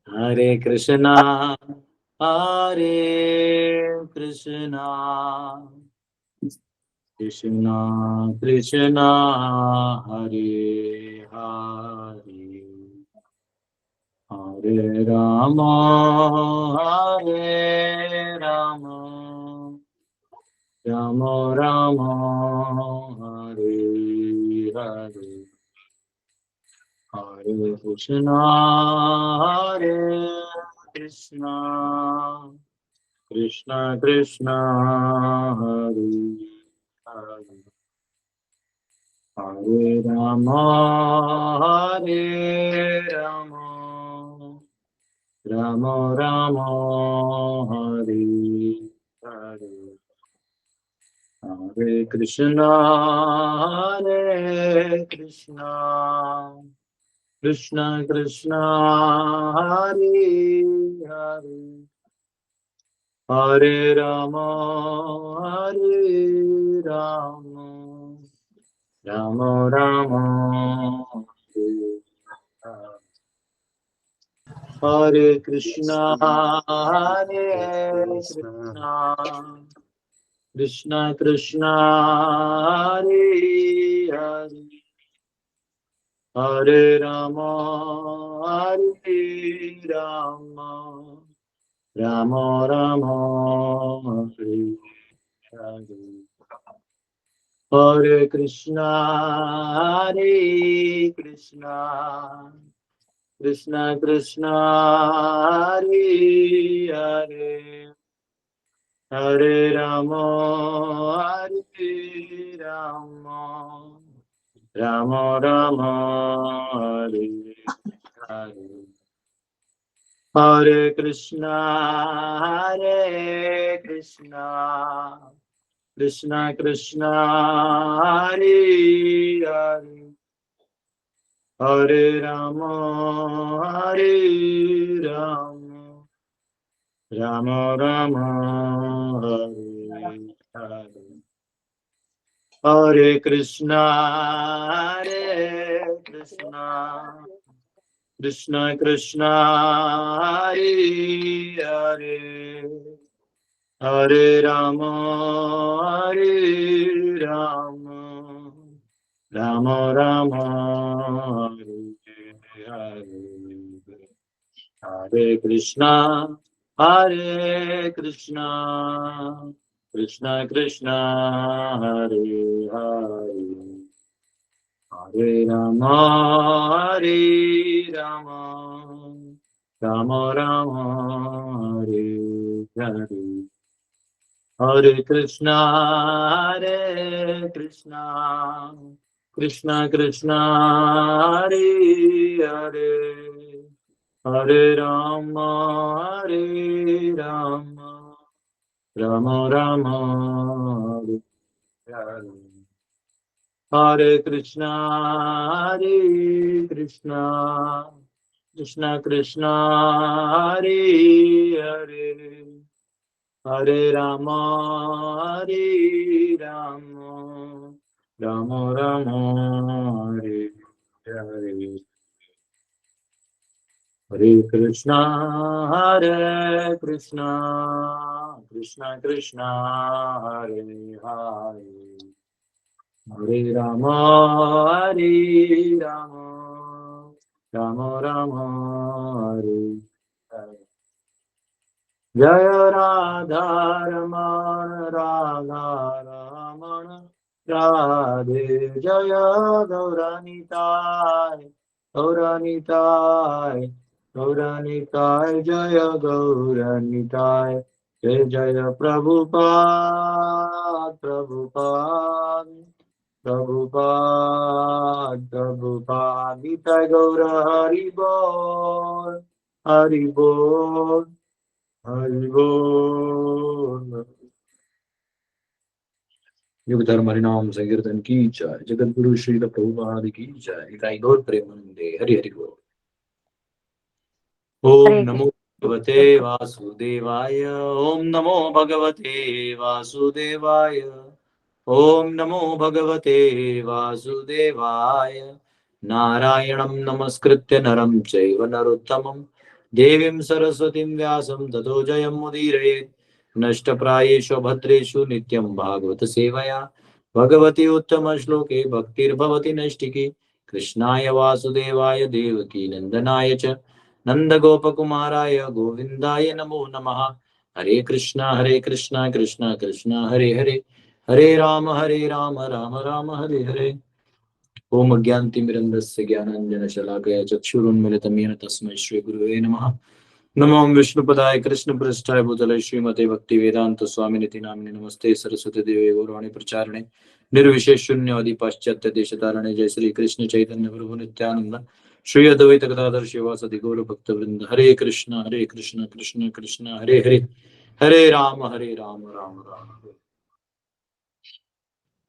हरे कृष्णा हरे कृष्णा कृष्णा कृष्णा हरे हरे हरे राम राम राम हरे हरे हरे कृष्णा कृष्णा कृष्णा हरे हरे हरे राम राम राम हरे हरे हरे कृष्णा कृष्णा कृष्णा हरे हरे हरे राम राम राम हरे हरे हरे कृष्णा कृष्णा कृष्णा हरे हरे हरे राम राम राम हरे हरे हरे कृष्णा कृष्णा कृष्णा हरे हरे हरे राम राम राम हरे हरे हरे कृष्णा कृष्णा कृष्णा हरे हरे हरे राम राम राम हरे हरे हरे कृष्णा कृष्णा कृष्णा हरे हरे हरे राम राम राम हरे हरे हरे कृष्णा कृष्णा कृष्णा हरे हरे हरे राम राम राम हरे हरे हरे कृष्णा कृष्णा कृष्णा हरे हरे हरे राम राम राम हरे हरे हरे कृष्णा कृष्णा कृष्णा हरे हरे हरे राम राम राम राम हरे हरे हरे कृष्णा कृष्णा कृष्णा हरे हरे हरे राम राम राम हरे हरे जय राधा रमण राधा रमण राधे जय गौरानिताय जय गौरानिताय जय जय प्रभुपाद निताय गौर हरि बोल हरि बोल हरि बोल। युग धर्म हरिनाम संकीर्तन की जय। जगत गुरु श्री प्रभुपाद की जय। इकाई गौर प्रेमानंदे हरि हरि बोल। ओम हरे नमो भगवते वासुदेवाय। ओम नमो भगवते वासुदेवाय। ओम नमो भगवते वासुदेवाय। नारायणं नमस्कृत्य नरं चैव नरोत्तमं देवीं सरस्वतीं व्यासं ततो जयमुदीरयेत्। नष्टप्रायेषु भद्रेषु नित्यं भागवत सेवया भगवती उत्तम श्लोके भक्तिर्भवति नैष्टिकी। कृष्णाय वासुदेवाय देवकी नंदनाय च नंदगोपकुमाराय गोविन्दाय नमो नमः। हरे कृष्णा कृष्णा कृष्णा हरे हरे, हरे राम राम राम हरे हरे। ओम अज्ञानतिमिरन्धस्य ज्ञानाञ्जनशलाकया चक्षुरुन्मिलितं येन तस्मै श्रीगुरुवे नमः। नमो विष्णुपदाय कृष्णपृष्ठाय भूतले श्रीमते भक्तिवेदांत स्वामिनिति नामिने नमस्ते सरस्वती देवे गौरवाणी प्रचारिणे निर्विशेष शून्यवादी पाश्चात्य देशतारणे। जय श्री कृष्ण चैतन्य प्रभु नित्यानंद श्री अद्वैत गदाधर शिवासदि गौर भक्तवृंद। हरे कृष्ण कृष्ण कृष्ण हरे हरे, हरे राम राम राम हरे।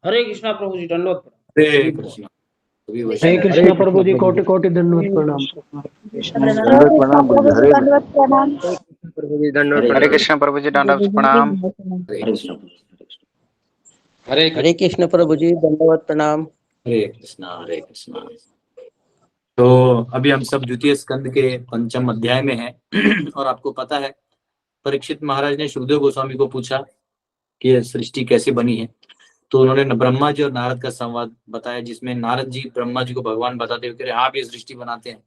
हरे कृष्णा प्रभु जी, दंडवत हरे कृष्ण। हरे कृष्णा प्रभु जी, कोटि कोटि दंडवत प्रणाम। दंडवत प्रणाम गुरु जी। हरे दंडवत प्रणाम। प्रभु जी दंडवत हरे कृष्ण प्रभु जी, दंडवत प्रणाम। हरे कृष्ण प्रभु जी दंडवत प्रणाम। हरे कृष्णा। तो अभी हम सब द्वितीय स्कंद के पंचम अध्याय में हैं और आपको पता है परीक्षित महाराज ने सुखदेव गोस्वामी को पूछा कि यह सृष्टि कैसे बनी है। तो उन्होंने ब्रह्मा जी और नारद का संवाद बताया, जिसमें नारद जी ब्रह्मा जी को भगवान बताते हुए कह रहे आप ये सृष्टि बनाते हैं,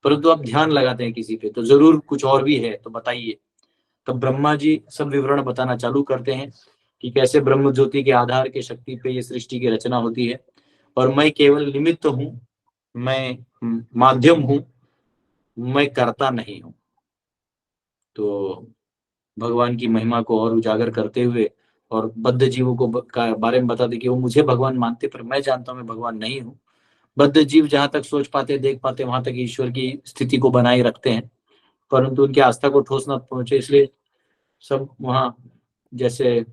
परंतु आप ध्यान लगाते हैं किसी पे, तो जरूर कुछ और भी है, तो बताइए। तब ब्रह्मा जी सब विवरण बताना चालू करते हैं कि कैसे ब्रह्म ज्योति के आधार के शक्ति पे ये सृष्टि की रचना होती है और मैं केवल निमित्त हूँ, मैं माध्यम हूँ, मैं करता नहीं हूँ। तो भगवान की महिमा को और उजागर करते हुए और बद्ध जीवों को का बारे में बताते कि वो मुझे भगवान मानते, पर मैं जानता हूँ मैं भगवान नहीं हूँ। बद्ध जीव जहां तक सोच पाते देख पाते वहां तक ईश्वर की स्थिति को बनाए रखते हैं, परंतु उनकी आस्था को ठोस न पहुंचे, इसलिए सब वहां जैसे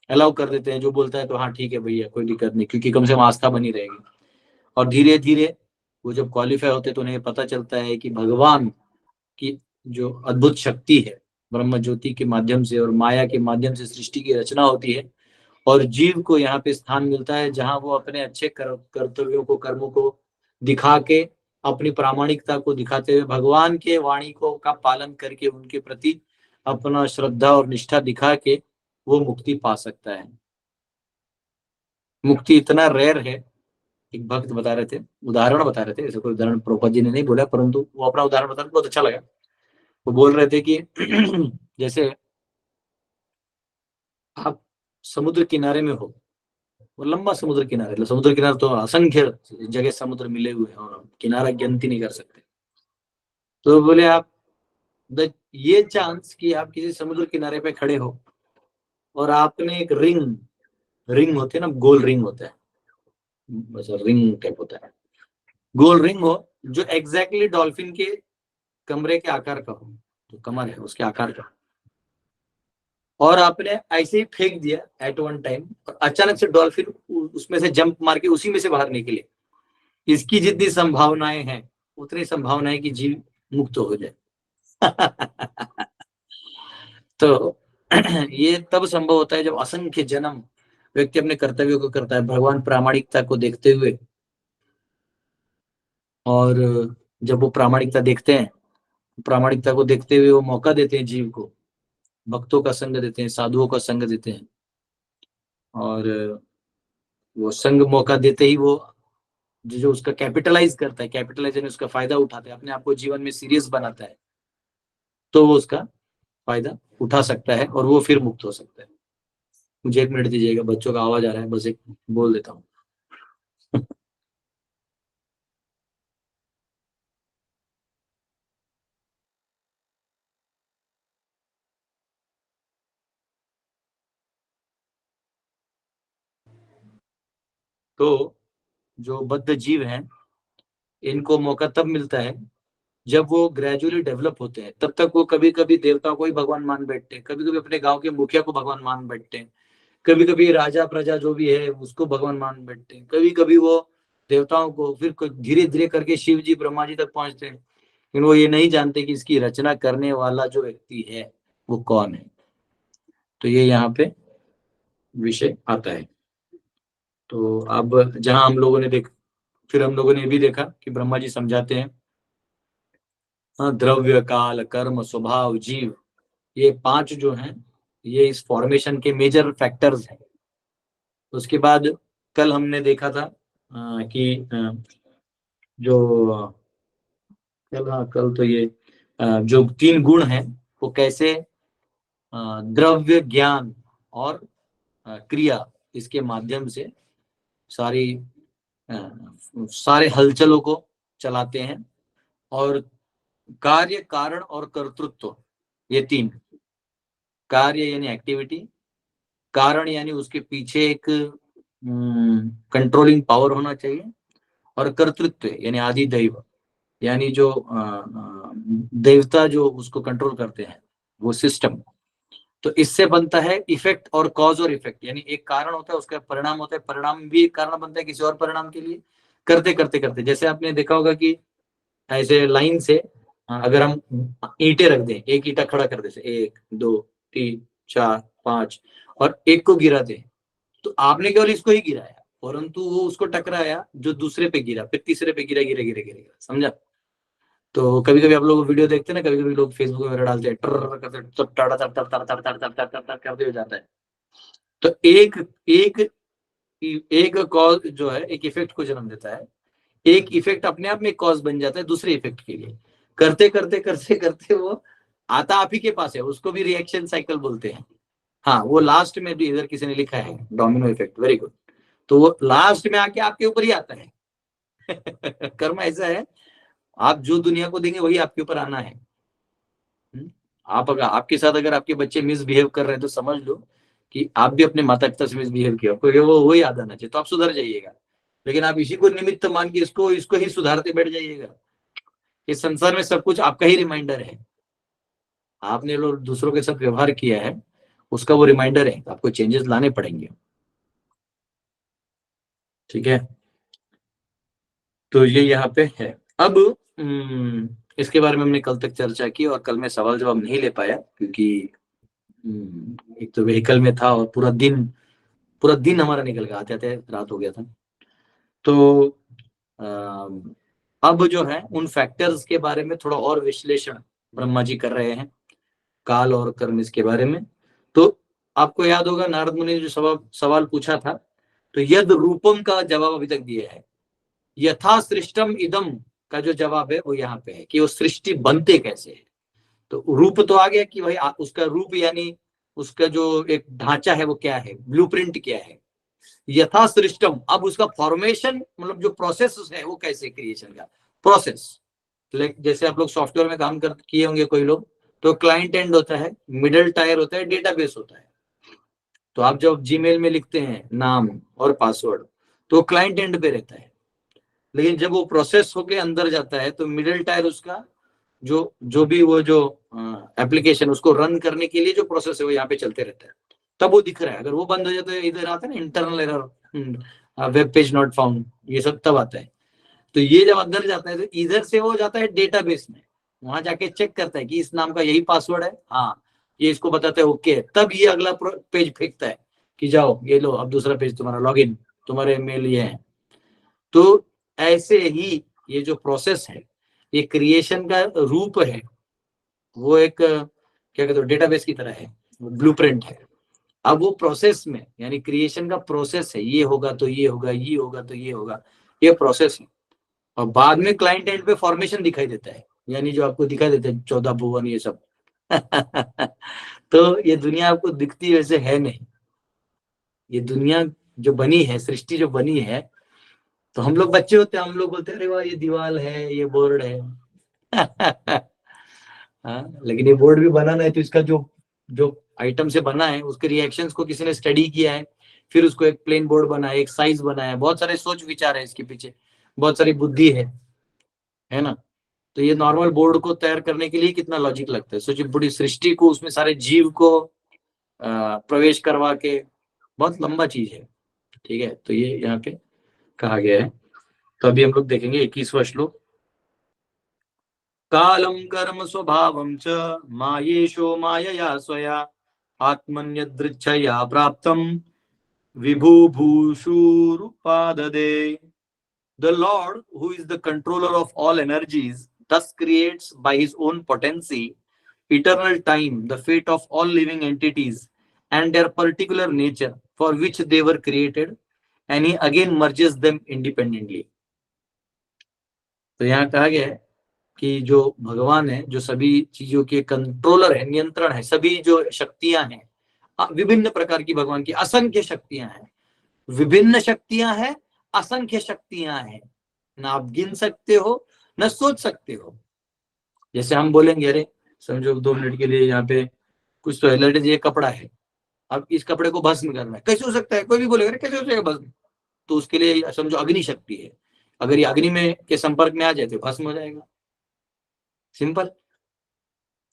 अलाउ कर देते हैं। जो बोलता है तो हाँ ठीक है भैया कोई दिक्कत नहीं, क्योंकि कम से कम आस्था बनी रहेगी। और धीरे धीरे वो जब क्वालिफाई होते तो उन्हें पता चलता है कि भगवान की जो अद्भुत शक्ति है, ब्रह्म ज्योति के माध्यम से और माया के माध्यम से सृष्टि की रचना होती है और जीव को यहाँ पे स्थान मिलता है जहां वो अपने अच्छे कर्तव्यों को, कर्मों को दिखा के, अपनी प्रामाणिकता को दिखाते हुए भगवान के वाणी को का पालन करके उनके प्रति अपना श्रद्धा और निष्ठा दिखा के वो मुक्ति पा सकता है। मुक्ति इतना रेयर है, एक भक्त बता रहे थे, उदाहरण बता रहे थे, ऐसे कोई उदाहरण प्रभुपाद जी ने नहीं बोला, परंतु वो अपना उदाहरण बता रहे, बहुत अच्छा लगा। वो बोल रहे थे कि जैसे आप समुद्र किनारे में हो, वो लंबा समुद्र किनारे, समुद्र किनारे तो असंख्य जगह समुद्र मिले हुए हैं और किनारा गिनती नहीं कर सकते। तो बोले आप ये चांस कि आप किसी समुद्र किनारे पे खड़े हो और आपने एक रिंग होती है ना, गोल रिंग होता है, रिंग टाइप होता है, गोल रिंग हो जो एग्जैक्टली डॉल्फिन के कमरे के आकार का हो, जो कमर है उसके आकार का, और आपने ऐसे ही फेंक दिया एट वन टाइम और अचानक से डॉल्फिन उसमें से जंप मार के उसी में से बाहर निकले। इसकी जितनी संभावनाएं हैं उतनी संभावना है कि जीव मुक्त हो जाए। तो ये तब संभव होता है जब असंख्य जन्म व्यक्ति अपने कर्तव्यों को करता है भगवान प्रामाणिकता को देखते हुए, और जब वो प्रामाणिकता देखते हैं, प्रामाणिकता को देखते हुए वो मौका देते हैं जीव को, भक्तों का संग देते हैं, साधुओं का संग देते हैं, और वो संग मौका देते ही वो जो उसका कैपिटलाइज करता है, कैपिटलाइज यानी उसका फायदा उठाता है, अपने आप को जीवन में सीरियस बनाता है, तो वो उसका फायदा उठा सकता है और वो फिर मुक्त हो सकता है। मुझे 1 मिनट दीजिएगा, बच्चों का आवाज आ रहा है, बस एक बोल देता हूँ। तो जो बद्ध जीव हैं इनको मौका तब मिलता है जब वो ग्रेजुअली डेवलप होते हैं। तब तक वो कभी कभी देवताओं को ही भगवान मान बैठते हैं, कभी कभी अपने गांव के मुखिया को भगवान मान बैठते हैं, कभी कभी राजा प्रजा जो भी है उसको भगवान मान बैठते हैं, कभी कभी वो देवताओं को, फिर धीरे धीरे करके शिव जी ब्रह्मा जी तक पहुंचते हैं, लेकिन वो ये नहीं जानते कि इसकी रचना करने वाला जो व्यक्ति है वो कौन है। तो ये यहाँ पे विषय आता है। तो अब जहां हम लोगों ने फिर हम लोगों ने ये भी देखा कि ब्रह्मा जी समझाते हैं, हाँ, द्रव्य, काल, कर्म, स्वभाव, जीव, ये 5 जो हैं ये इस फॉर्मेशन के मेजर फैक्टर्स हैं। उसके बाद कल हमने देखा था कि जो कल तो ये जो 3 गुण हैं वो कैसे द्रव्य, ज्ञान और क्रिया, इसके माध्यम से सारी सारे हलचलों को चलाते हैं। और कार्य, कारण और कर्तृत्व, ये 3, कार्य यानी एक्टिविटी, कारण यानी उसके पीछे एक कंट्रोलिंग पावर होना चाहिए, और कर्तृत्व यानी आदि दैव, यानी जो देवता जो उसको कंट्रोल करते हैं, वो सिस्टम। तो इससे बनता है इफेक्ट और कॉज और इफेक्ट, यानी एक कारण होता है, उसका परिणाम होता है, परिणाम भी एक कारण बनता है किसी और परिणाम के लिए। करते करते करते, जैसे आपने देखा होगा कि ऐसे लाइन से अगर हम ईंटें रख दें, एक ईंटा खड़ा कर दे, 1 2 3 4 5, और एक को गिरा दें, तो आपने केवल इसको ही गिराया, परंतु वो उसको टकराया जो दूसरे पे गिरा, फिर तीसरे पे गिरा गिरा गिरा गिरा, समझा। तो कभी कभी आप लोग वीडियो देखते हैं ना, कभी कभी लोग फेसबुक वगैरह डालते हैं, टर करते सब टाड़ा टर टर टर टर टर टर टर टर टर करते हो जाता है। तो एक एक एक कॉज जो है एक इफेक्ट को जन्म देता है, एक इफेक्ट अपने आप में कॉज बन जाता है दूसरे इफेक्ट के लिए। करते करते करते करते वो आता आप ही के पास है, उसको भी रिएक्शन साइकिल बोलते हैं। हाँ, वो लास्ट में भी इधर किसी ने लिखा है डोमिनो इफेक्ट, वेरी गुड। तो वो लास्ट में आके आपके ऊपर ही आता है। कर्म ऐसा है, आप जो दुनिया को देंगे वही आपके ऊपर आना है। आप अगर आपके साथ अगर आपके बच्चे मिसबिहेव कर रहे हैं तो समझ लो कि आप भी अपने माता पिता से मिसबिहेव किया, क्योंकि वो याद आना चाहिए, तो आप सुधर जाइएगा। लेकिन आप इसी को निमित्त मान के इसको ही सुधारते बैठ जाइएगा। इस संसार में सब कुछ आपका ही रिमाइंडर है। आपने लोग दूसरों के साथ व्यवहार किया है, उसका वो रिमाइंडर है, आपको चेंजेस लाने पड़ेंगे। ठीक है, तो ये यहाँ पे है। अब इसके बारे में हमने कल तक चर्चा की, और कल मैं सवाल जवाब नहीं ले पाया क्योंकि एक तो व्हीकल में था और पूरा दिन हमारा निकल गया, आते आते रात हो गया था। तो अब जो है उन फैक्टर्स के बारे में थोड़ा और विश्लेषण ब्रह्मा जी कर रहे हैं, काल और कर्म इसके बारे में। तो आपको याद होगा नारद मुनि ने जो सवाल पूछा था, तो यद रूपम का जवाब अभी तक दिया है। यथा सृष्टम इदम का जो जवाब है वो यहाँ पे है कि वो सृष्टि बनते कैसे है। तो रूप तो आ गया कि भाई उसका रूप यानी उसका जो एक ढांचा है वो क्या है, ब्लूप्रिंट क्या है। यथा सृष्टम, अब उसका फॉर्मेशन मतलब जो प्रोसेस है वो कैसे, क्रिएशन का प्रोसेस। जैसे आप लोग सॉफ्टवेयर में काम कर किए होंगे कोई लोग, तो क्लाइंट एंड होता है, मिडिल टायर होता है, डेटाबेस होता है। तो आप जब जीमेल में लिखते हैं नाम और पासवर्ड, तो क्लाइंट एंड पे रहता है। लेकिन जब वो प्रोसेस होके अंदर जाता है तो मिडिल टायर उसका जो भी वो जो एप्लीकेशन उसको रन करने के लिए जो प्रोसेस है वो यहाँ पे चलते रहता है, तब वो दिख रहा है। अगर वो बंद हो जाता है, इधर आता है ना internal error, web page not found, ये सब तब आता है। तो ये जब अंदर जाता है तो इधर से वो जाता है डेटाबेस में, वहां जाके चेक करता है कि इस नाम का यही पासवर्ड है, हाँ, ये इसको बताता है ओके, तब ये अगला पेज फेंकता है कि जाओ ये लो अब दूसरा पेज तुम्हारा लॉगिन, तुम्हारे मेल ये है। तो ऐसे ही ये जो प्रोसेस है, ये क्रिएशन का रूप है, वो एक क्या कहते हो डेटाबेस की तरह है, ब्लूप्रिंट है। अब वो प्रोसेस में यानी क्रिएशन का प्रोसेस है, ये होगा तो ये होगा, ये होगा तो ये होगा, ये प्रोसेस है। और बाद में क्लाइंट एंड पे फॉर्मेशन दिखाई देता है, यानी जो आपको दिखाई देता है 14 भुवन ये सब। तो ये दुनिया आपको दिखती वैसे है नहीं। ये दुनिया जो बनी है, सृष्टि जो बनी है, तो हम लोग बच्चे होते हैं, हम लोग बोलते हैं अरे वाह ये दीवार है, ये बोर्ड है। हाँ, लेकिन ये बोर्ड भी बनाना है तो इसका जो जो आइटम से बना है उसके रिएक्शंस को किसी ने स्टडी किया है, फिर उसको एक प्लेन बोर्ड बनाया, एक साइज बनाया, बहुत सारे सोच विचार है इसके पीछे, बहुत सारी बुद्धि है ना। तो ये नॉर्मल बोर्ड को तैयार करने के लिए कितना लॉजिक लगता है, सोचिए पूरी सृष्टि को उसमें सारे जीव को प्रवेश करवा के, बहुत लंबा चीज है। ठीक है, तो ये यहाँ पे कहा गया है। तो अभी हम लोग देखेंगे 21वां श्लोक। कालम कर्म स्वभावं च मायेशो मायया स्वया आत्मन्यदृच्छया प्राप्तम विभु भूषुरुपाददे. The Lord, who is the controller of all energies, thus creates by his own potency eternal time, the fate of all living entities, and their particular nature for which they were created, and he again merges them independently. तो यहाँ कहा गया है कि जो भगवान है, जो सभी चीजों के कंट्रोलर है, नियंत्रण है, सभी जो शक्तियां हैं, विभिन्न प्रकार की भगवान की असंख्य शक्तियां हैं, विभिन्न शक्तियां हैं, असंख्य शक्तियां हैं, ना आप गिन सकते हो ना सोच सकते हो. जैसे हम बोलेंगे अरे समझो 2 मिनट के लिए यहाँ पे कुछ तो है, लेट ये कपड़ा है, अब इस कपड़े को भस्म करना है, कैसे हो सकता है? कोई भी बोलेगा कैसे हो जाएगा भस्म? तो उसके लिए समझो अग्नि शक्ति है, अगर ये अग्नि में के संपर्क में आ जाए तो भस्म हो जाएगा. सिंपल.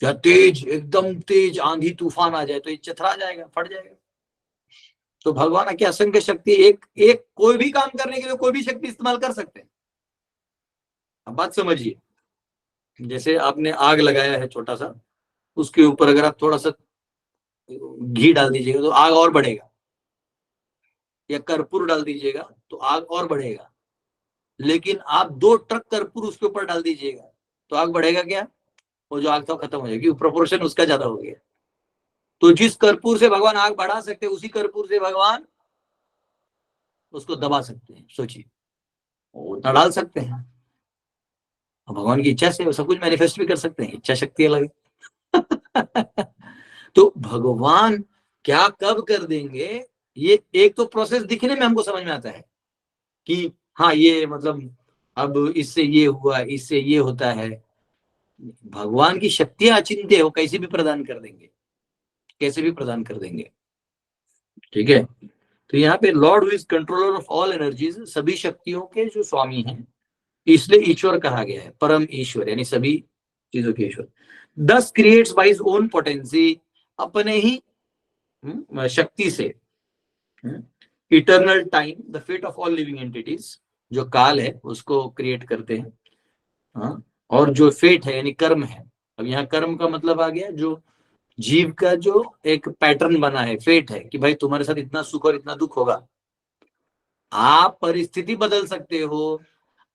या तेज, एकदम तेज आंधी तूफान आ जाए तो ये चथरा जाएगा, फट जाएगा. तो भगवान की असंख्य शक्ति, एक कोई भी काम करने के लिए कोई भी शक्ति इस्तेमाल कर सकते हैं. अब बात समझिए, जैसे आपने आग लगाया है छोटा सा, उसके ऊपर अगर आप थोड़ा सा घी डाल दीजिएगा तो आग और बढ़ेगा, या कर्पूर डाल दीजिएगा तो आग और बढ़ेगा. लेकिन आप 2 ट्रक कर्पूर उसके ऊपर डाल दीजिएगा तो आग बढ़ेगा क्या? वो जो आग था खत्म हो जाएगी, प्रोपोर्शन उसका ज्यादा हो गया. तो जिस कर्पूर से भगवान आग बढ़ा सकते हैं, उसी कर्पूर से भगवान उसको दबा सकते हैं. सोचिए, उतना डाल सकते हैं. भगवान की इच्छा से वो सब कुछ मैनिफेस्ट भी कर सकते हैं, इच्छा शक्ति अलग है. तो भगवान क्या कब कर देंगे, ये एक तो प्रोसेस दिखने में हमको समझ में आता है कि हाँ ये मतलब अब इससे ये हुआ, इससे ये होता है. भगवान की शक्तियां अचिंत्य है, वो कैसे भी प्रदान कर देंगे, कैसे भी प्रदान कर देंगे. ठीक है. तो यहाँ पे Lord who is controller of all energies, सभी शक्तियों के जो स्वामी हैं, इसलिए ईश्वर कहा गया है, परम ईश्वर यानी सभी चीजों के ईश्वर. Thus creates by his own potency, अपने ही शक्ति से eternal time, the fate of all living entities, जो काल है उसको क्रिएट करते हैं. हाँ, और जो फेट है यानी कर्म है. अब यहाँ कर्म का मतलब आ गया जो जीव का जो एक पैटर्न बना है, फेट है कि भाई तुम्हारे साथ इतना सुख और इतना दुख होगा. आप परिस्थिति बदल सकते हो,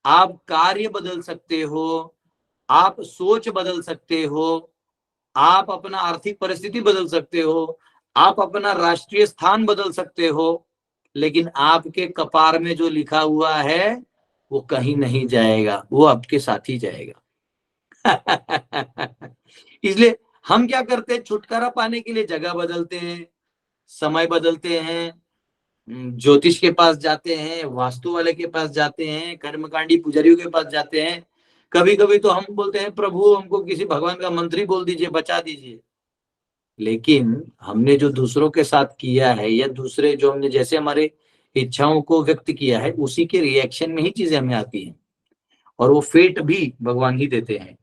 आप कार्य बदल सकते हो, आप सोच बदल सकते हो, आप अपना आर्थिक परिस्थिति बदल सकते हो, आप अपना राष्ट्रीय स्थान बदल सकते हो, लेकिन आपके कपार में जो लिखा हुआ है वो कहीं नहीं जाएगा, वो आपके साथ ही जाएगा. इसलिए हम क्या करते हैं, छुटकारा पाने के लिए जगह बदलते हैं, समय बदलते हैं, ज्योतिष के पास जाते हैं, वास्तु वाले के पास जाते हैं, कर्मकांडी पुजारियों के पास जाते हैं. कभी कभी तो हम बोलते हैं प्रभु हमको किसी भगवान का मंत्र ही बोल दीजिए, बचा दीजिए. लेकिन हमने जो दूसरों के साथ किया है, या दूसरे जो हमने जैसे हमारे इच्छाओं को व्यक्त किया है, उसी के रिएक्शन में ही चीजें हमें आती हैं. और वो फेट भी भगवान ही देते हैं.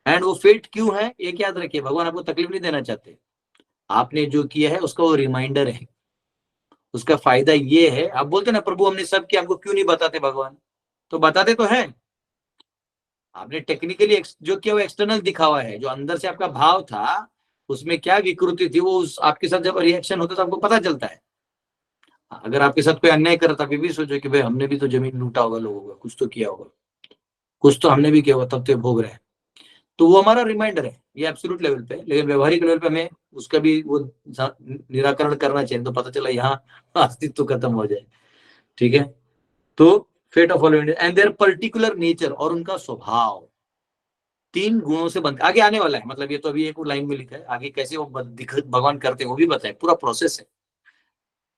एंड वो फेट क्यों है, एक याद रखिए, भगवान आपको तकलीफ नहीं देना चाहते. आपने जो किया है उसका वो रिमाइंडर है, उसका फायदा ये है. आप बोलते ना प्रभु हमने सब किया, हमको क्यों नहीं बताते भगवान? तो बताते तो है. आपने टेक्निकली जो किया वो एक्सटर्नल दिखावा है, जो अंदर से आपका भाव था उसमें क्या विकृति थी, वो उस आपके साथ जब रिएक्शन होता है तो आपको पता चलता है. अगर आपके साथ कोई अन्याय करता, फिर भी सोचो कि भाई हमने भी तो जमीन लूटा होगा लोगों का, कुछ तो किया होगा, कुछ तो हमने भी किया होगा, तब तो भोग रहे हैं. तो वो हमारा रिमाइंडर है, ये एब्सोल्यूट लेवल पे. लेकिन व्यवहारिक लेवल पे हमें उसका भी वो निराकरण करना चाहिए, तो पता चला यहाँ अस्तित्व खत्म हो जाए. ठीक है. तो fate of all and their particular nature, और उनका स्वभाव 3 गुणों से बनता. आगे आने वाला है, मतलब ये तो अभी एक लाइन में लिखा है, आगे कैसे वो भगवान करते हैं वो भी बताए, पूरा प्रोसेस है.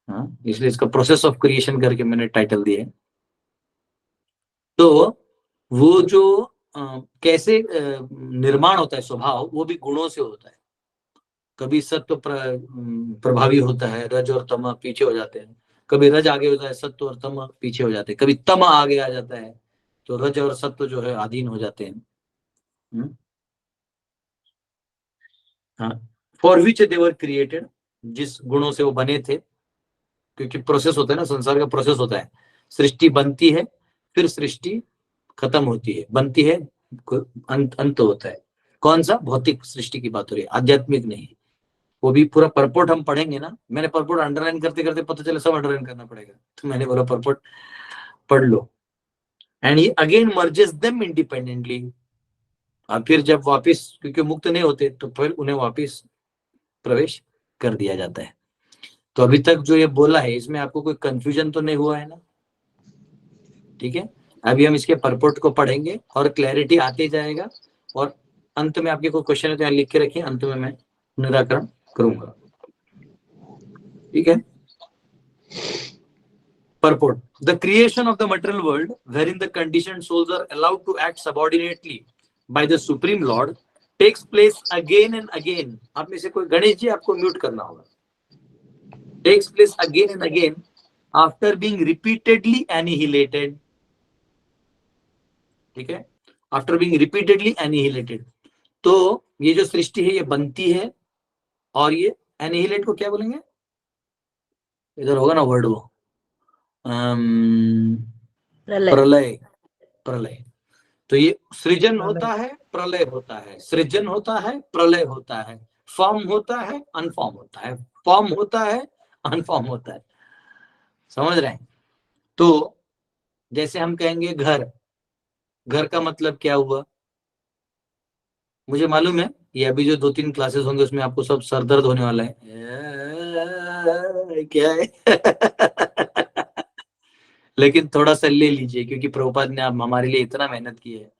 हाँ, इसलिए इसका प्रोसेस ऑफ क्रिएशन करके मैंने टाइटल दिया है. तो वो जो कैसे निर्माण होता है स्वभाव, वो भी गुणों से होता है. कभी सत्व प्रभावी होता है, रज और तम पीछे हो जाते हैं. कभी रज आगे होता है, सत्व और तम पीछे हो जाते हैं. कभी तम आगे आ जाता है तो रज और सत्व जो है अधीन हो जाते हैं. हाँ, for which they were created, जिस गुणों से वो बने थे. क्योंकि प्रोसेस होता है ना, संसार का प्रोसेस होता है. सृष्टि बनती है, फिर सृष्टि खत्म होती है, बनती है, अंत होता है. कौन सा? भौतिक सृष्टि की बात हो रही है, आध्यात्मिक नहीं. वो भी पूरा परपोर्ट हम पढ़ेंगे ना। मैंने परपोर्ट अंडरलाइन करते करते पता चला सब अंडरलाइन करना पड़ेगा, तो मैंने बोला परपोर्ट पढ़ लो। And he again merges them independently. और फिर जब वापस, क्योंकि मुक्त नहीं होते, तो फिर उन्हें वापस प्रवेश कर दिया जाता है। तो अभी तक जो ये बोला है इसमें आपको कोई कंफ्यूजन तो नहीं हुआ है ना? ठीक है, अभी हम इसके परपोर्ट को पढ़ेंगे और क्लैरिटी आते जाएगा, और अंत में आपके कोई क्वेश्चन है तो यहाँ लिख के रखिए, अंत में मैं निराकरण करूंगा। ठीक है, purport. The creation of the material world wherein the conditioned souls are allowed to act subordinately by the supreme lord takes place again and again। आप में से कोई, गणेश जी आपको म्यूट करना होगा। takes place again and again after being repeatedly annihilated। ठीक है, after being repeatedly annihilated. तो ये जो सृष्टि है ये बनती है, और ये एनिहिलेट को क्या बोलेंगे? इधर होगा ना वर्ड वो, प्रलय। प्रलय। तो ये सृजन होता है, प्रलय होता है, सृजन होता है, प्रलय होता है, फॉर्म होता है, अनफॉर्म होता है, फॉर्म होता है, अनफॉर्म होता है। समझ रहे हैं? तो जैसे हम कहेंगे घर, घर का मतलब क्या हुआ? मुझे मालूम है ये अभी जो 2-3 क्लासेस होंगे उसमें आपको सब सर दर्द होने वाला है। क्या है? लेकिन थोड़ा सा ले लीजिए, क्योंकि प्रभुपाद ने आप हमारे लिए इतना मेहनत की है।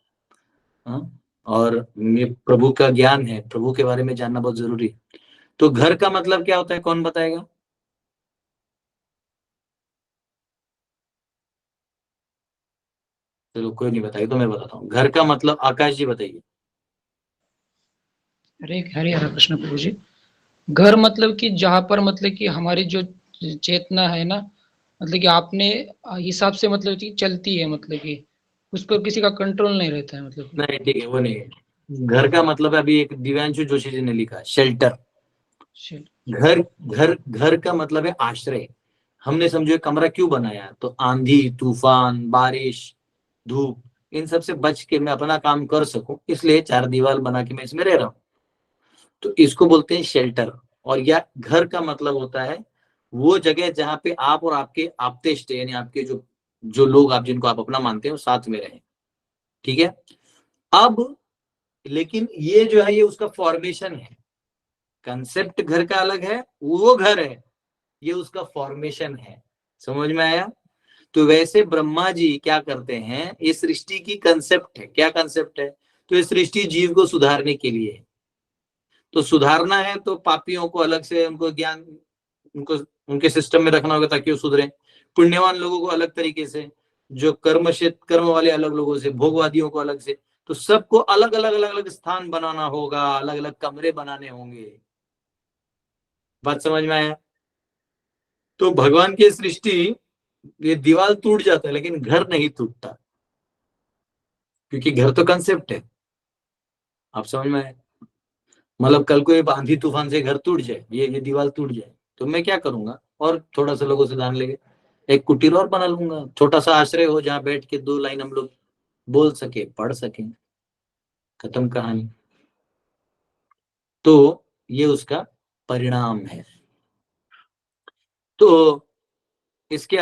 हाँ? और ये प्रभु का ज्ञान है, प्रभु के बारे में जानना बहुत जरूरी है। तो घर का मतलब क्या होता है, कौन बताएगा? चलो कोई नहीं बताएगा तो मैं बताता हूँ। घर का मतलब आकाश जी बताइए। हरे हरे हरे कृष्ण प्रभु जी। घर मतलब कि जहाँ पर मतलब कि हमारी जो चेतना है ना, मतलब कि आपने हिसाब से मतलब कि चलती है, मतलब कि उस पर किसी का कंट्रोल नहीं रहता है, मतलब नहीं ठीक है, वो नहीं है। घर का मतलब है, अभी एक दिव्यांशु जोशी जी ने लिखा, शेल्टर। घर घर घर का मतलब है आश्रय। हमने समझो एक कमरा क्यों बनाया, तो आंधी तूफान बारिश धूप इन सब से बच के मैं अपना काम कर सकूं, इसलिए चार दीवार बना के मैं इसमें रह रहा हूं। तो इसको बोलते हैं शेल्टर। और या घर का मतलब होता है वो जगह जहां पे आप और आपके आप्तेष्ट यानी आपके जो जो लोग आप जिनको आप अपना मानते हो साथ में रहे। ठीक है, अब लेकिन ये जो है ये उसका फॉर्मेशन है। कंसेप्ट घर का अलग है, वो घर है, ये उसका फॉर्मेशन है। समझ में आया? तो वैसे ब्रह्मा जी क्या करते हैं, ये सृष्टि की कंसेप्ट है। क्या कंसेप्ट है? तो ये सृष्टि जीव को सुधारने के लिए है। तो सुधारना है तो पापियों को अलग से उनको ज्ञान, उनको उनके सिस्टम में रखना होगा ताकि वो सुधरे। पुण्यवान लोगों को अलग तरीके से, जो कर्म वाले अलग लोगों से, भोगवादियों को अलग से। तो सबको अलग अलग अलग अलग स्थान बनाना होगा, अलग अलग कमरे बनाने होंगे। बात समझ में आया? तो भगवान की सृष्टि, ये दीवार टूट जाता है लेकिन घर नहीं टूटता, क्योंकि घर तो कंसेप्ट है। आप समझ में आए? मतलब कल को ये आंधी तूफान से घर टूट जाए, ये दीवार टूट जाए, तो मैं क्या करूंगा? और थोड़ा सा लोगों से दान लेके एक कुटीर और बना लूंगा, छोटा सा आश्रय हो जहाँ बैठ के 2 लाइन हम लोग बोल सके, पढ़ सके, खत्म कहानी। तो ये उसका परिणाम है। तो इसके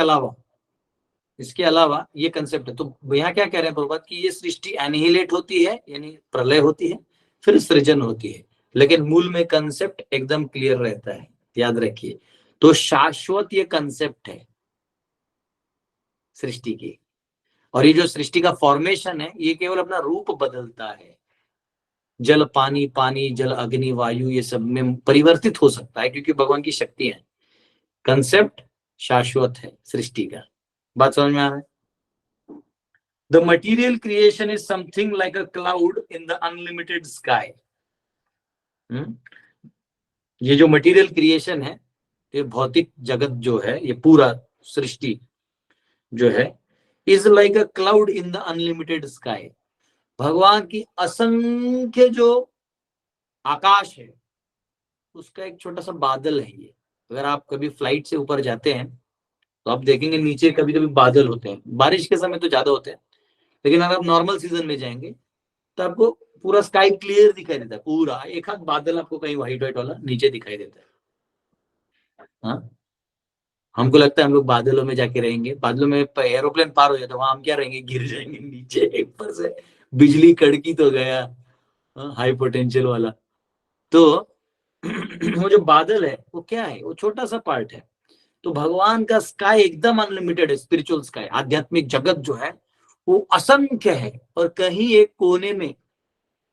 अलावा ये कंसेप्ट है। तो यहाँ क्या कह रहे हैं प्रभुपाद कि ये सृष्टि एनिहिलेट होती है यानी प्रलय होती है, फिर सृजन होती है, लेकिन मूल में कंसेप्ट एकदम क्लियर रहता है, याद रखिए। तो शाश्वत ये कंसेप्ट है सृष्टि की। और ये जो सृष्टि का फॉर्मेशन है ये केवल अपना रूप बदलता है। जल पानी, पानी जल अग्नि वायु ये सब में परिवर्तित हो सकता है क्योंकि भगवान की शक्ति है। कंसेप्ट शाश्वत है सृष्टि का। बात समझ में आ रहा है? The material creation is something like a cloud in the unlimited sky। ये जो मटेरियल क्रिएशन है, ये भौतिक जगत जो है, ये पूरा सृष्टि जो है, is like a cloud in the unlimited sky. भगवान की असंख्य जो आकाश है उसका एक छोटा सा बादल है ये। अगर आप कभी फ्लाइट से ऊपर जाते हैं तो आप देखेंगे नीचे कभी कभी बादल होते हैं, बारिश के समय तो ज्यादा होते हैं, लेकिन अगर आप नॉर्मल सीजन में जाएंगे तो आपको पूरा स्काई क्लियर दिखाई देता है, पूरा एक हाथ बादल आपको कहीं व्हाइट व्हाइट वाला नीचे दिखाई देता है। हाँ, हमको लगता है हम लोग बादलों में जाके रहेंगे, बादलों में एरोप्लेन पार हो जाता है, वहां हम क्या रहेंगे, गिर जाएंगे नीचे ऊपर से, बिजली कड़की तो गया, हाई पोटेंशियल वाला। तो वो जो बादल है वो क्या है, वो छोटा सा पार्ट है। तो भगवान का स्काई एकदम अनलिमिटेड है, स्पिरिचुअल स्काई, आध्यात्मिक जगत जो है वो असंख्य है, और कहीं एक कोने में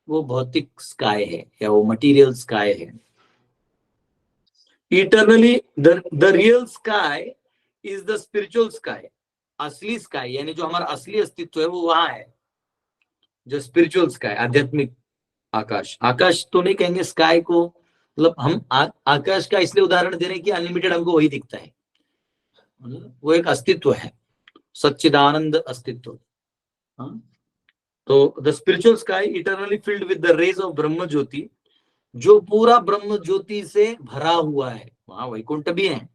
वो भौतिक स्काई है या वो मटेरियल स्काई है। Eternally the real sky is the spiritual sky, असली स्काई यानी जो हमारा असली अस्तित्व है वो वहां है, जो स्पिरिचुअल स्काई, आध्यात्मिक आकाश। आकाश तो नहीं कहेंगे स्काई को, मतलब हम आकाश का इसलिए उदाहरण दे रहे हैं कि अनलिमिटेड हमको वही दिखता है, वो एक अस्तित्व है, सच्चिदानंद अस्तित्व। हाँ? तो the spiritual sky eternally filled with the rays of brahmajyoti, जो पूरा ब्रह्म ज्योति से भरा हुआ है। वहां वैकुंठ भी है,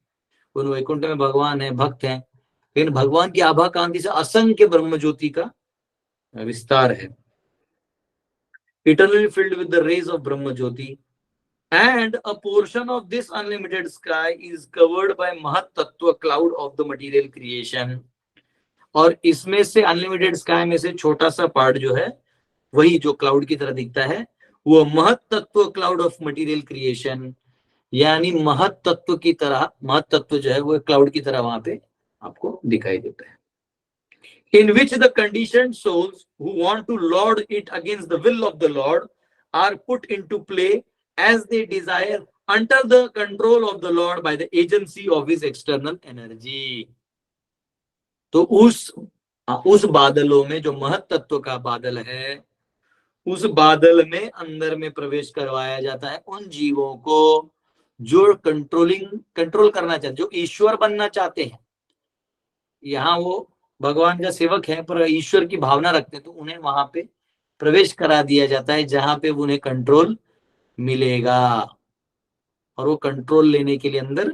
उन वैकुंठ में भगवान है, भक्त हैं, लेकिन भगवान की आभा कांति से असंख्य ब्रह्म ज्योति का विस्तार है। Eternally filled with the rays of brahmajyoti, and a portion of this unlimited sky is covered by महत तत्व cloud of the material creation। और इसमें से अनलिमिटेड स्काई में से छोटा सा पार्ट जो है वही जो क्लाउड की तरह दिखता है, वो महत तत्व क्लाउड ऑफ मटेरियल क्रिएशन, यानी महत तत्व की तरह, महत तत्व जो है वो क्लाउड की तरह वहां पे आपको दिखाई देता है। In which the conditioned souls who want to lord it against the will of the Lord are put into play as they desire under the control of the Lord by the agency of his external energy। तो उस बादलों में जो महत तत्व का बादल है, उस बादल में अंदर में प्रवेश करवाया जाता है उन जीवों को जो कंट्रोल करना चाहते, जो ईश्वर बनना चाहते हैं। यहाँ वो भगवान का सेवक है पर ईश्वर की भावना रखते हैं, तो उन्हें वहां पे प्रवेश करा दिया जाता है जहां पे उन्हें कंट्रोल मिलेगा, और वो कंट्रोल लेने के लिए अंदर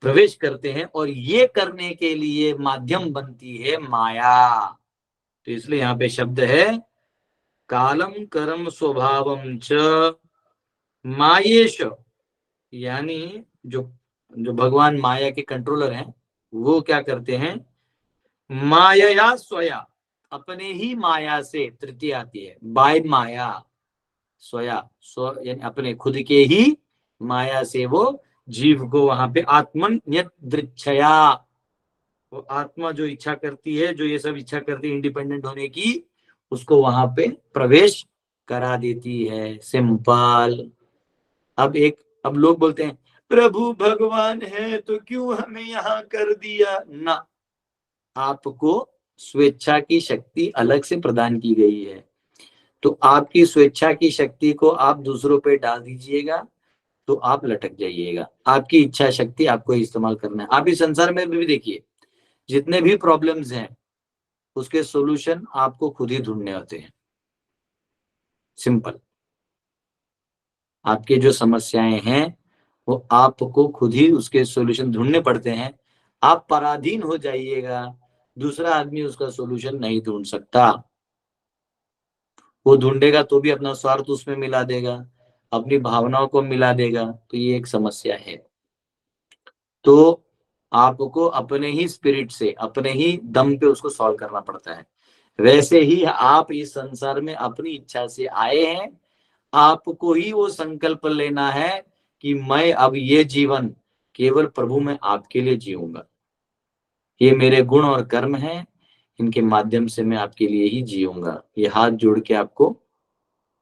प्रवेश करते हैं, और ये करने के लिए माध्यम बनती है माया। तो इसलिए यहाँ पे शब्द है कालम कर्म स्वभावम च मायेश, यानी जो भगवान माया के कंट्रोलर हैं वो क्या करते हैं, माया स्वया, अपने ही माया से, तृतीय आती है बाय माया, स्वया स्व यानी अपने खुद के ही माया से वो जीव को वहां पे आत्मन दृच्छया, वो आत्मा जो इच्छा करती है, जो ये सब इच्छा करती है इंडिपेंडेंट होने की, उसको वहां पे प्रवेश करा देती है। सिंपल। अब लोग बोलते हैं प्रभु भगवान है तो क्यों हमें यहाँ कर दिया ना, आपको स्वेच्छा की शक्ति अलग से प्रदान की गई है, तो आपकी स्वेच्छा की शक्ति को आप दूसरों पे डाल दीजिएगा तो आप लटक जाइएगा। आपकी इच्छा शक्ति आपको इस्तेमाल करना है। आप इस संसार में भी देखिए जितने भी प्रॉब्लम्स हैं उसके सॉल्यूशन आपको खुद ही ढूंढने होते हैं। सिंपल। आपके जो समस्याएं हैं वो आपको खुद ही उसके सॉल्यूशन ढूंढने पड़ते हैं। आप पराधीन हो जाइएगा, दूसरा आदमी उसका सॉल्यूशन नहीं ढूंढ सकता। वो ढूंढेगा तो भी अपना स्वार्थ उसमें मिला देगा, अपनी भावनाओं को मिला देगा, तो ये एक समस्या है। तो आपको अपने ही स्पिरिट से, अपने ही दम पे उसको सॉल्व करना पड़ता है। वैसे ही आप इस संसार में अपनी इच्छा से आए हैं, आपको ही वो संकल्प लेना है कि मैं अब ये जीवन केवल प्रभु में आपके लिए जीऊंगा, ये मेरे गुण और कर्म हैं, इनके माध्यम से मैं आपके लिए ही जीऊंगा। ये हाथ जोड़ के आपको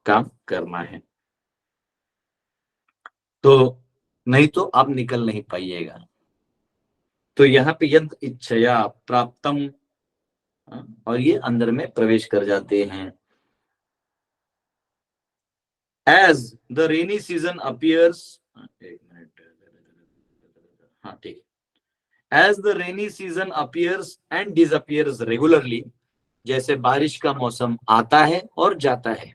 काम करना है, तो नहीं तो आप निकल नहीं पाइएगा। तो यहाँ पे यद इच्छया प्राप्तम, और ये अंदर में प्रवेश कर जाते हैं। As the rainy season appears, एक मिनट, हाँ ठीक, as the rainy season appears and disappears regularly, जैसे बारिश का मौसम आता है और जाता है।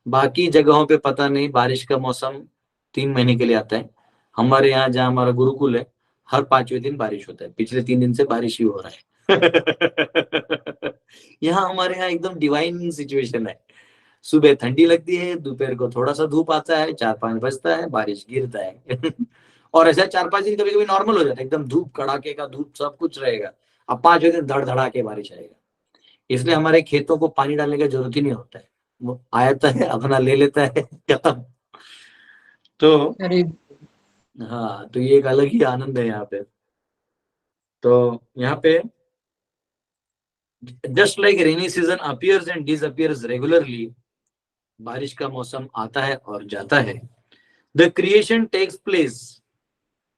बाकी जगहों पे पता नहीं, बारिश का मौसम 3 महीने के लिए आता है। हमारे यहाँ जहाँ हमारा गुरुकुल है हर 5वें दिन बारिश होता है, पिछले 3 दिन से बारिश ही हो रहा है। यहाँ हमारे यहाँ एकदम डिवाइन सिचुएशन है। सुबह ठंडी लगती है, दोपहर को थोड़ा सा धूप आता है, 4-5 बजता है, बारिश गिरता है और ऐसा 4-5 दिन कभी कभी नॉर्मल हो जाता है, एकदम धूप कड़ाके का धूप सब कुछ रहेगा। अब 5 दिन धड़ के बारिश आएगा। इसलिए हमारे खेतों को पानी डालने की जरूरत ही नहीं होता है, वो आता है अपना ले लेता है खत्म। तो अरे हाँ, तो ये एक अलग ही आनंद है यहाँ पे। तो यहाँ पे just like rainy season appears and disappears regularly, बारिश का मौसम आता है और जाता है। The creation takes place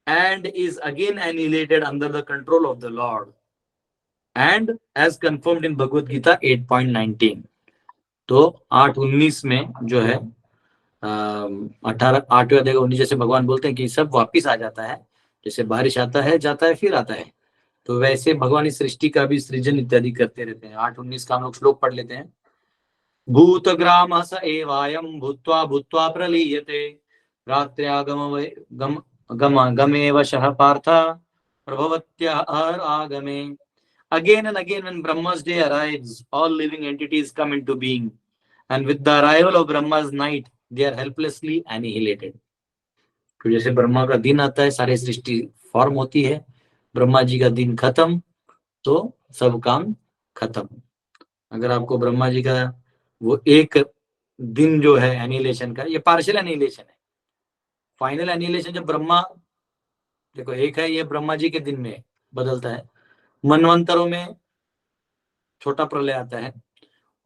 and is again annihilated under the control of the Lord and as confirmed in Bhagavad Gita 8.19। तो 8:19 में जो है 8वें अध्याय 19 जैसे भगवान बोलते हैं कि सब वापिस आ जाता है, जैसे बारिश आता है जाता है फिर आता है, तो वैसे भगवान इस सृष्टि का भी सृजन इत्यादि करते रहते हैं। 8:19 का हम लोग श्लोक पढ़ लेते हैं। भूतग्रामः स एवायं भूत्वा भूत्वा प्रलीयते रात्र्यागमेव शः Partha प्रभवत्यः आगमे। Again and again when Brahma's day arrives, all living entities come into being, and with the arrival of Brahma's night, they are helplessly annihilated. तो जैसे ब्रह्मा का दिन आता है, सारी सृष्टि फॉर्म होती है, ब्रह्मा जी का दिन खत्म तो सब काम खत्म। अगर आपको ब्रह्मा जी का वो एक दिन जो है एनिहिलेशन का, ये पार्शियल एनिहिलेशन है। फाइनल एनिहिलेशन जब ब्रह्मा, देखो एक है ये ब्रह्मा जी के दिन में बदलता है, मनवंतरों में छोटा प्रलय आता है,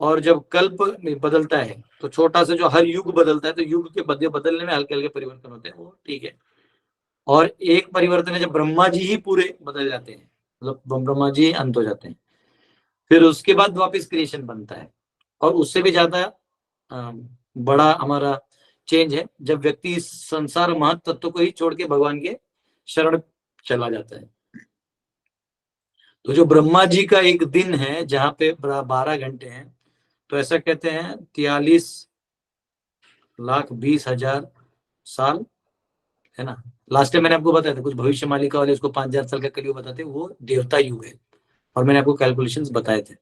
और जब कल्प में बदलता है तो छोटा से जो हर युग बदलता है, तो युग के बदलने में हल्के हल्के परिवर्तन होते हैं, वो ठीक है। और एक परिवर्तन है जब ब्रह्मा जी ही पूरे बदल जाते हैं, मतलब ब्रह्मा जी अंत हो जाते हैं, फिर उसके बाद वापस क्रिएशन बनता है। और उससे भी ज्यादा बड़ा हमारा चेंज है जब व्यक्ति इस संसार महत तत्व को ही छोड़ के भगवान के शरण चला जाता है। तो जो ब्रह्मा जी का एक दिन है जहाँ पे 12 घंटे हैं, तो ऐसा कहते हैं 43,20,000 साल है ना। लास्ट टाइम मैंने आपको बताया था, कुछ भविष्य मालिका वाले उसको 5,000 साल का कलयुग बताते हैं, वो देवता युग है, और मैंने आपको कैलकुलेशंस बताए थे।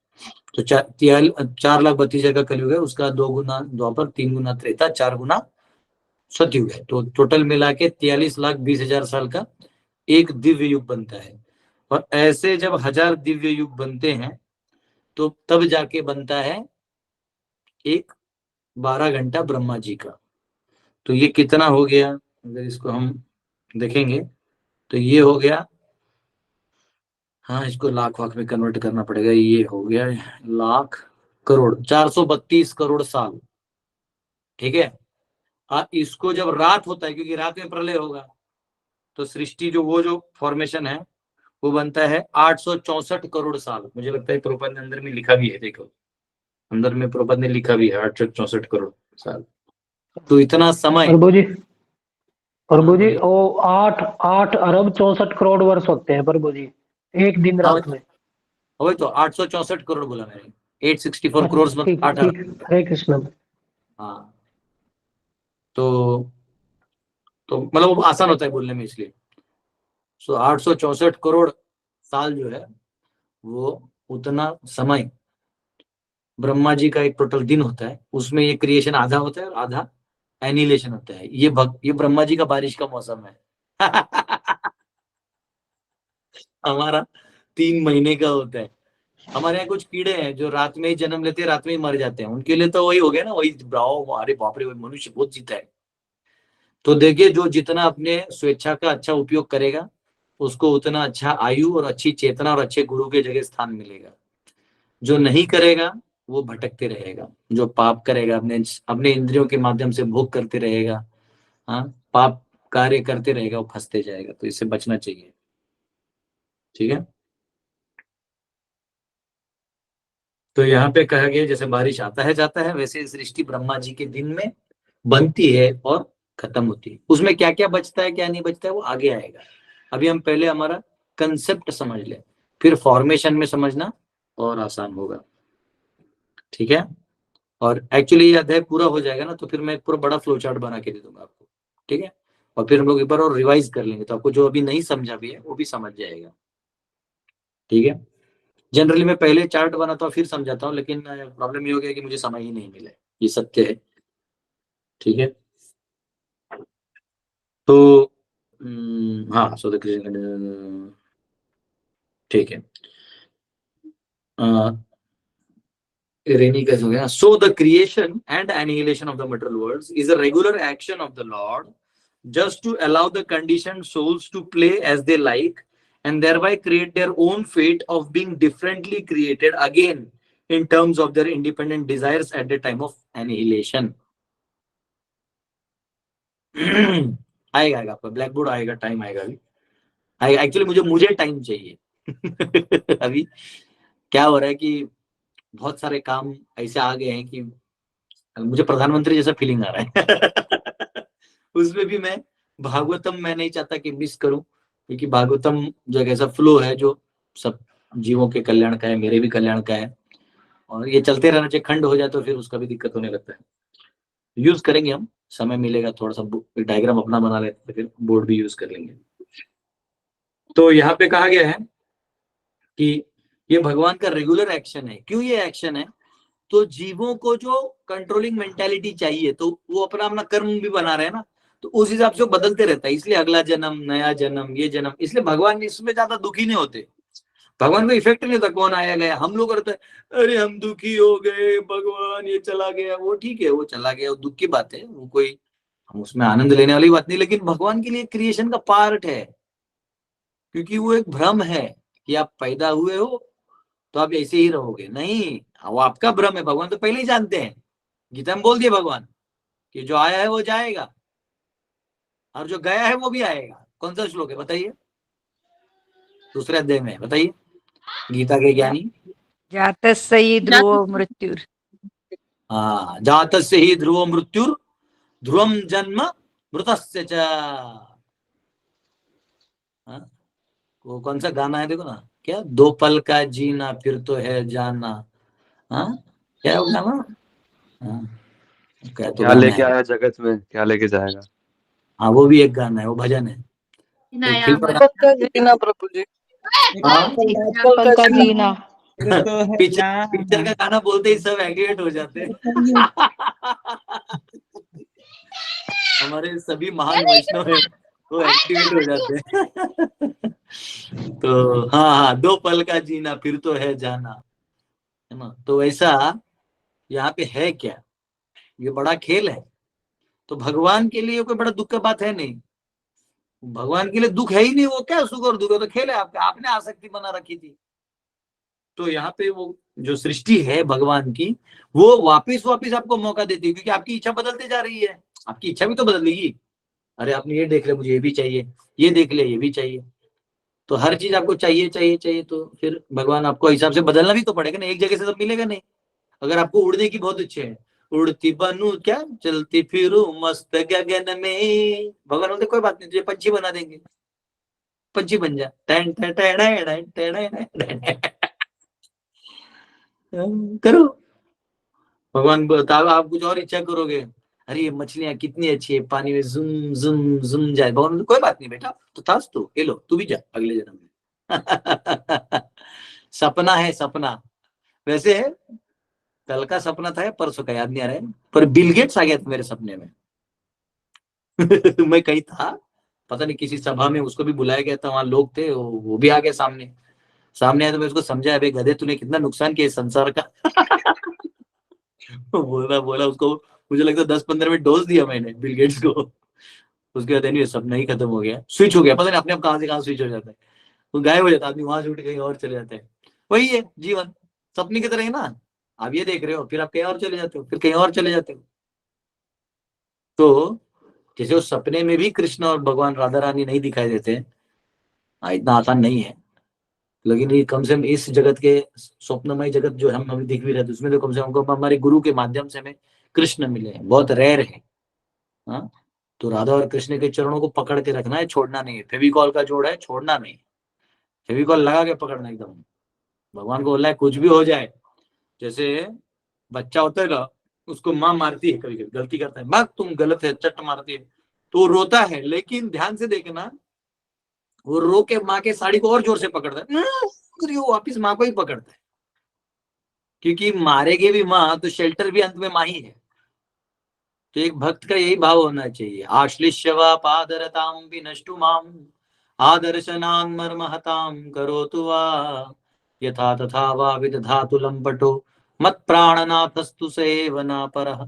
तो 4,32,000 का कलयुग है, उसका 2 गुना द्वापर, 3 गुना त्रेता, 4 गुना सतयुग है, तो टोटल मिला के 43,20,000 साल का एक दिव्य युग बनता है। और ऐसे जब 1000 दिव्य युग बनते हैं तो तब जाके बनता है एक 12 घंटा ब्रह्मा जी का। तो ये कितना हो गया, अगर इसको हम देखेंगे तो ये हो गया, हाँ इसको लाख वाख में कन्वर्ट करना पड़ेगा, ये हो गया लाख करोड़, 432 करोड़ साल, ठीक है। इसको जब रात होता है, क्योंकि रात में प्रलय होगा, तो सृष्टि जो वो जो फॉर्मेशन है वो बनता है 864 करोड़ साल। मुझे लगता है प्रोपद ने अंदर में लिखा भी है, देखो अंदर में प्रोपद ने लिखा भी है 864 करोड़ साल। तो इतना समय प्रभु जी वो 8 अरब 64 करोड़ वर्ष होते हैं प्रभु जी, एक दिन रात में। वही तो 864 करोड़ बोला मैंने, 864 करोड़ मतलब 8 अरब। हरे कृष्ण। हाँ तो मतलब वो आसान होता है बोलने में, इसलिए 864 करोड़ साल जो है वो उतना समय ब्रह्मा जी का एक टोटल दिन होता है, उसमें ये क्रिएशन आधा होता है और आधा एनिहिलेशन होता है। ये ब्रह्मा जी का बारिश का मौसम है हमारा 3 महीने का होता है। हमारे यहाँ कुछ कीड़े हैं जो रात में ही जन्म लेते हैं, रात में ही मर जाते हैं, उनके लिए तो वही हो गया ना, वही अरे बाप रे, वही मनुष्य बहुत जीता है। तो देखिए जो जितना अपने स्वेच्छा का अच्छा उपयोग करेगा उसको उतना अच्छा आयु और अच्छी चेतना और अच्छे गुरु के जगह स्थान मिलेगा। जो नहीं करेगा वो भटकते रहेगा, जो पाप करेगा अपने इंद्रियों के माध्यम से भोग करते रहेगा, हाँ पाप कार्य करते रहेगा, वो फंसते जाएगा। तो इससे बचना चाहिए, ठीक है। तो यहाँ पे कहा गया जैसे बारिश आता है जाता है, वैसे सृष्टि ब्रह्मा जी के दिन में बनती है और खत्म होती है। उसमें क्या क्या बचता है क्या नहीं बचता है वो आगे आएगा। अभी हम पहले हमारा कंसेप्ट समझ ले, फिर फॉर्मेशन में समझना और आसान होगा, ठीक है। और एक्चुअली ये अध्याय पूरा हो जाएगा ना, तो फिर मैं पूरा बड़ा फ्लो चार्ट बना के दे दूंगा आपको, ठीक है। और फिर हम लोग एक बार और रिवाइज कर लेंगे, तो आपको जो अभी नहीं समझा भी है वो भी समझ जाएगा, ठीक है। जनरली मैं पहले चार्ट बनाता हूँ फिर समझाता हूँ, लेकिन प्रॉब्लम ये हो गया कि मुझे समय ही नहीं मिला। ये सत्य है। ठीक है, तो हाँ, सो द ठीक है, रेनी कैसे हो गया, so the creation and annihilation of the material worlds is a regular action of the Lord just to allow the conditioned souls to play as they like and thereby create their own fate of being differently created again in terms of their independent desires at the time of annihilation. आएगा आपका black board आएगा, time आएगा अभी आएगा। Actually मुझे time चाहिए। अभी क्या हो रहा है कि बहुत सारे काम ऐसे आ गए हैं कि मुझे प्रधानमंत्री जैसा फीलिंग आ रहा है। उसमें भी मैं भागवतम मैं नहीं चाहता कि मिस करूं, क्योंकि भागवतम जो एक ऐसा फ्लो है जो सब जीवों के कल्याण का है, मेरे भी कल्याण का है, और ये चलते रहना चाहिए। खंड हो जाए तो फिर उसका भी दिक्कत होने लगता है। यूज करेंगे हम, समय मिलेगा थोड़ा सा डायग्राम अपना बना लेते, फिर बोर्ड भी यूज कर लेंगे। तो यहाँ पे कहा गया है कि ये भगवान का रेगुलर एक्शन है। क्यों ये एक्शन है? तो जीवों को जो कंट्रोलिंग मेंटालिटी चाहिए, तो वो अपना अपना कर्म भी बना रहे हैं ना, तो उस हिसाब से वो बदलते रहता है। इसलिए अगला जन्म, नया जन्म, ये जन्म, इसलिए भगवान इसमें ज्यादा दुखी नहीं होते। भगवान को इफेक्ट नहीं होता कौन आया गया। हम लोग करते हैं अरे हम दुखी हो गए, भगवान ये चला गया। वो ठीक है, वो चला गया, वो दुख की बात है, वो कोई हम उसमें आनंद लेने वाली बात नहीं। लेकिन भगवान के लिए क्रिएशन का पार्ट है, क्योंकि वो एक भ्रम है कि आप पैदा हुए हो तो आप ऐसे ही रहोगे। नहीं, वो आपका भ्रम है। भगवान तो पहले ही जानते हैं। गीता में बोल दिया भगवान कि जो आया है वो जाएगा और जो गया है वो भी आएगा। कौन सा श्लोक है बताइए? दूसरे अध्याय में बताइए, गीता के ज्ञानी। जातस्य हि ध्रुवो मृत्युर्। हाँ, जातस्य हि ध्रुवो मृत्युर् ध्रुवम जन्म मृतस्य च। वो कौन सा गाना है देखो ना, क्या दो पल का जीना फिर तो है जाना। हाँ, क्या वो गाना? हाँ, क्या तो क्या गाना लेके है। आया जगत में, क्या लेके जाएगा। हाँ, वो भी एक गाना है, वो भजन है। एक फिल्म बना। का जीना प्रभु जी, हाँ, पल का जीना। पिक्चर का गाना बोलते ही सब एक्टिवेट हो जाते हैं। हमारे सभी महान वैष्णव है, वो एक्टिवेट हो जाते हैं। तो हाँ हाँ, दो पल का जीना फिर तो है जाना, है ना। तो ऐसा यहाँ पे है क्या, ये बड़ा खेल है। तो भगवान के लिए कोई बड़ा दुख का बात है नहीं। भगवान के लिए दुख है ही नहीं। वो क्या सुख और दुख है, तो खेल है आपका, आपने आसक्ति बना रखी थी। तो यहाँ पे वो जो सृष्टि है भगवान की, वो वापिस आपको मौका देती है, क्योंकि आपकी इच्छा बदलते जा रही है। आपकी इच्छा भी तो बदलेगी। अरे आपने ये देख लिया, मुझे ये भी चाहिए, ये देख लिया, ये भी चाहिए। तो हर चीज आपको चाहिए चाहिए चाहिए, तो फिर भगवान आपको हिसाब से बदलना भी तो पड़ेगा ना। एक जगह से सब मिलेगा नहीं। अगर आपको उड़ने की बहुत इच्छा है, उड़ती बनू क्या, चलती फिरू मस्त गगन में, भगवान बोलते कोई बात नहीं, तुझे पंछी बना देंगे, पंछी बन जा। Tan tan tan tan tan tan. करो। भगवान बताओ, आप कुछ और इच्छा करोगे, अरे ये मछलियां कितनी अच्छी है, पानी में जुम जुम जुम जाए। भगवान कोई बात नहीं बेटा, तो था तो ये लो, तू भी जा अगले जन्म में। सपना है, सपना। वैसे कल का सपना था या परसों का याद नहीं आ रहा है, पर बिल गेट्स आ गया था मेरे सपने में। मैं कहीं था, पता नहीं किसी सभा में, उसको भी बुलाया गया था, वहां लोग थे, वो भी आ गया सामने आया। तो मैं उसको समझाया, भाई गधे तूने कितना नुकसान किया इस संसार का। बोला उसको, मुझे लगता है 10-15 में डोज दिया मैंने बिल गेट्स को। उसके बाद नहीं, सपना ही खत्म हो गया, स्विच हो गया, पता नहीं अपने आप कहां से कहां स्विच हो जाता है, वो गायब हो जाता है आदमी, वहां से उठ कहीं और चले जाते हैं। वही है जीवन, सपने की तरह है ना। आप ये देख रहे हो, फिर आप कहीं और चले जाते हो, फिर कहीं और चले जाते हो। तो जैसे उस सपने में भी कृष्ण और भगवान राधा रानी नहीं दिखाई देते, इतना आसान नहीं है। लेकिन ये कम से कम इस जगत के, स्वप्नमय जगत जो हम अभी दिख भी रहे थे, उसमें तो कम से कम हमारे गुरु के माध्यम से हमें कृष्ण मिले हैं, बहुत रेयर है। हाँ, तो राधा और कृष्ण के चरणों को पकड़ के रखना है, छोड़ना नहीं है। फेविकॉल का जोड़ है, छोड़ना नहीं। फेविकॉल लगा के पकड़ना एकदम। भगवान को बोलना है कुछ भी हो जाए। जैसे बच्चा होता है ना, उसको माँ मारती है, कभी कभी गलती करता है, माँ तुम गलत है, चट मारती है, तो वो रोता है। लेकिन ध्यान से देखना, वो रो के माँ के साड़ी को और जोर से पकड़ता है, वो वापिस माँ को ही पकड़ता है। क्योंकि मारेगी भी माँ तो शेल्टर भी अंत में माँ ही है। तो एक भक्त का यही भाव होना चाहिए, आश्लिष्य वा पादरताम विनष्टु माम आदर्शनान् मर्महताम करोतु वा यथा तथा वा विदधातु लंपटो मत प्राणनाथस्तु सेवना परः।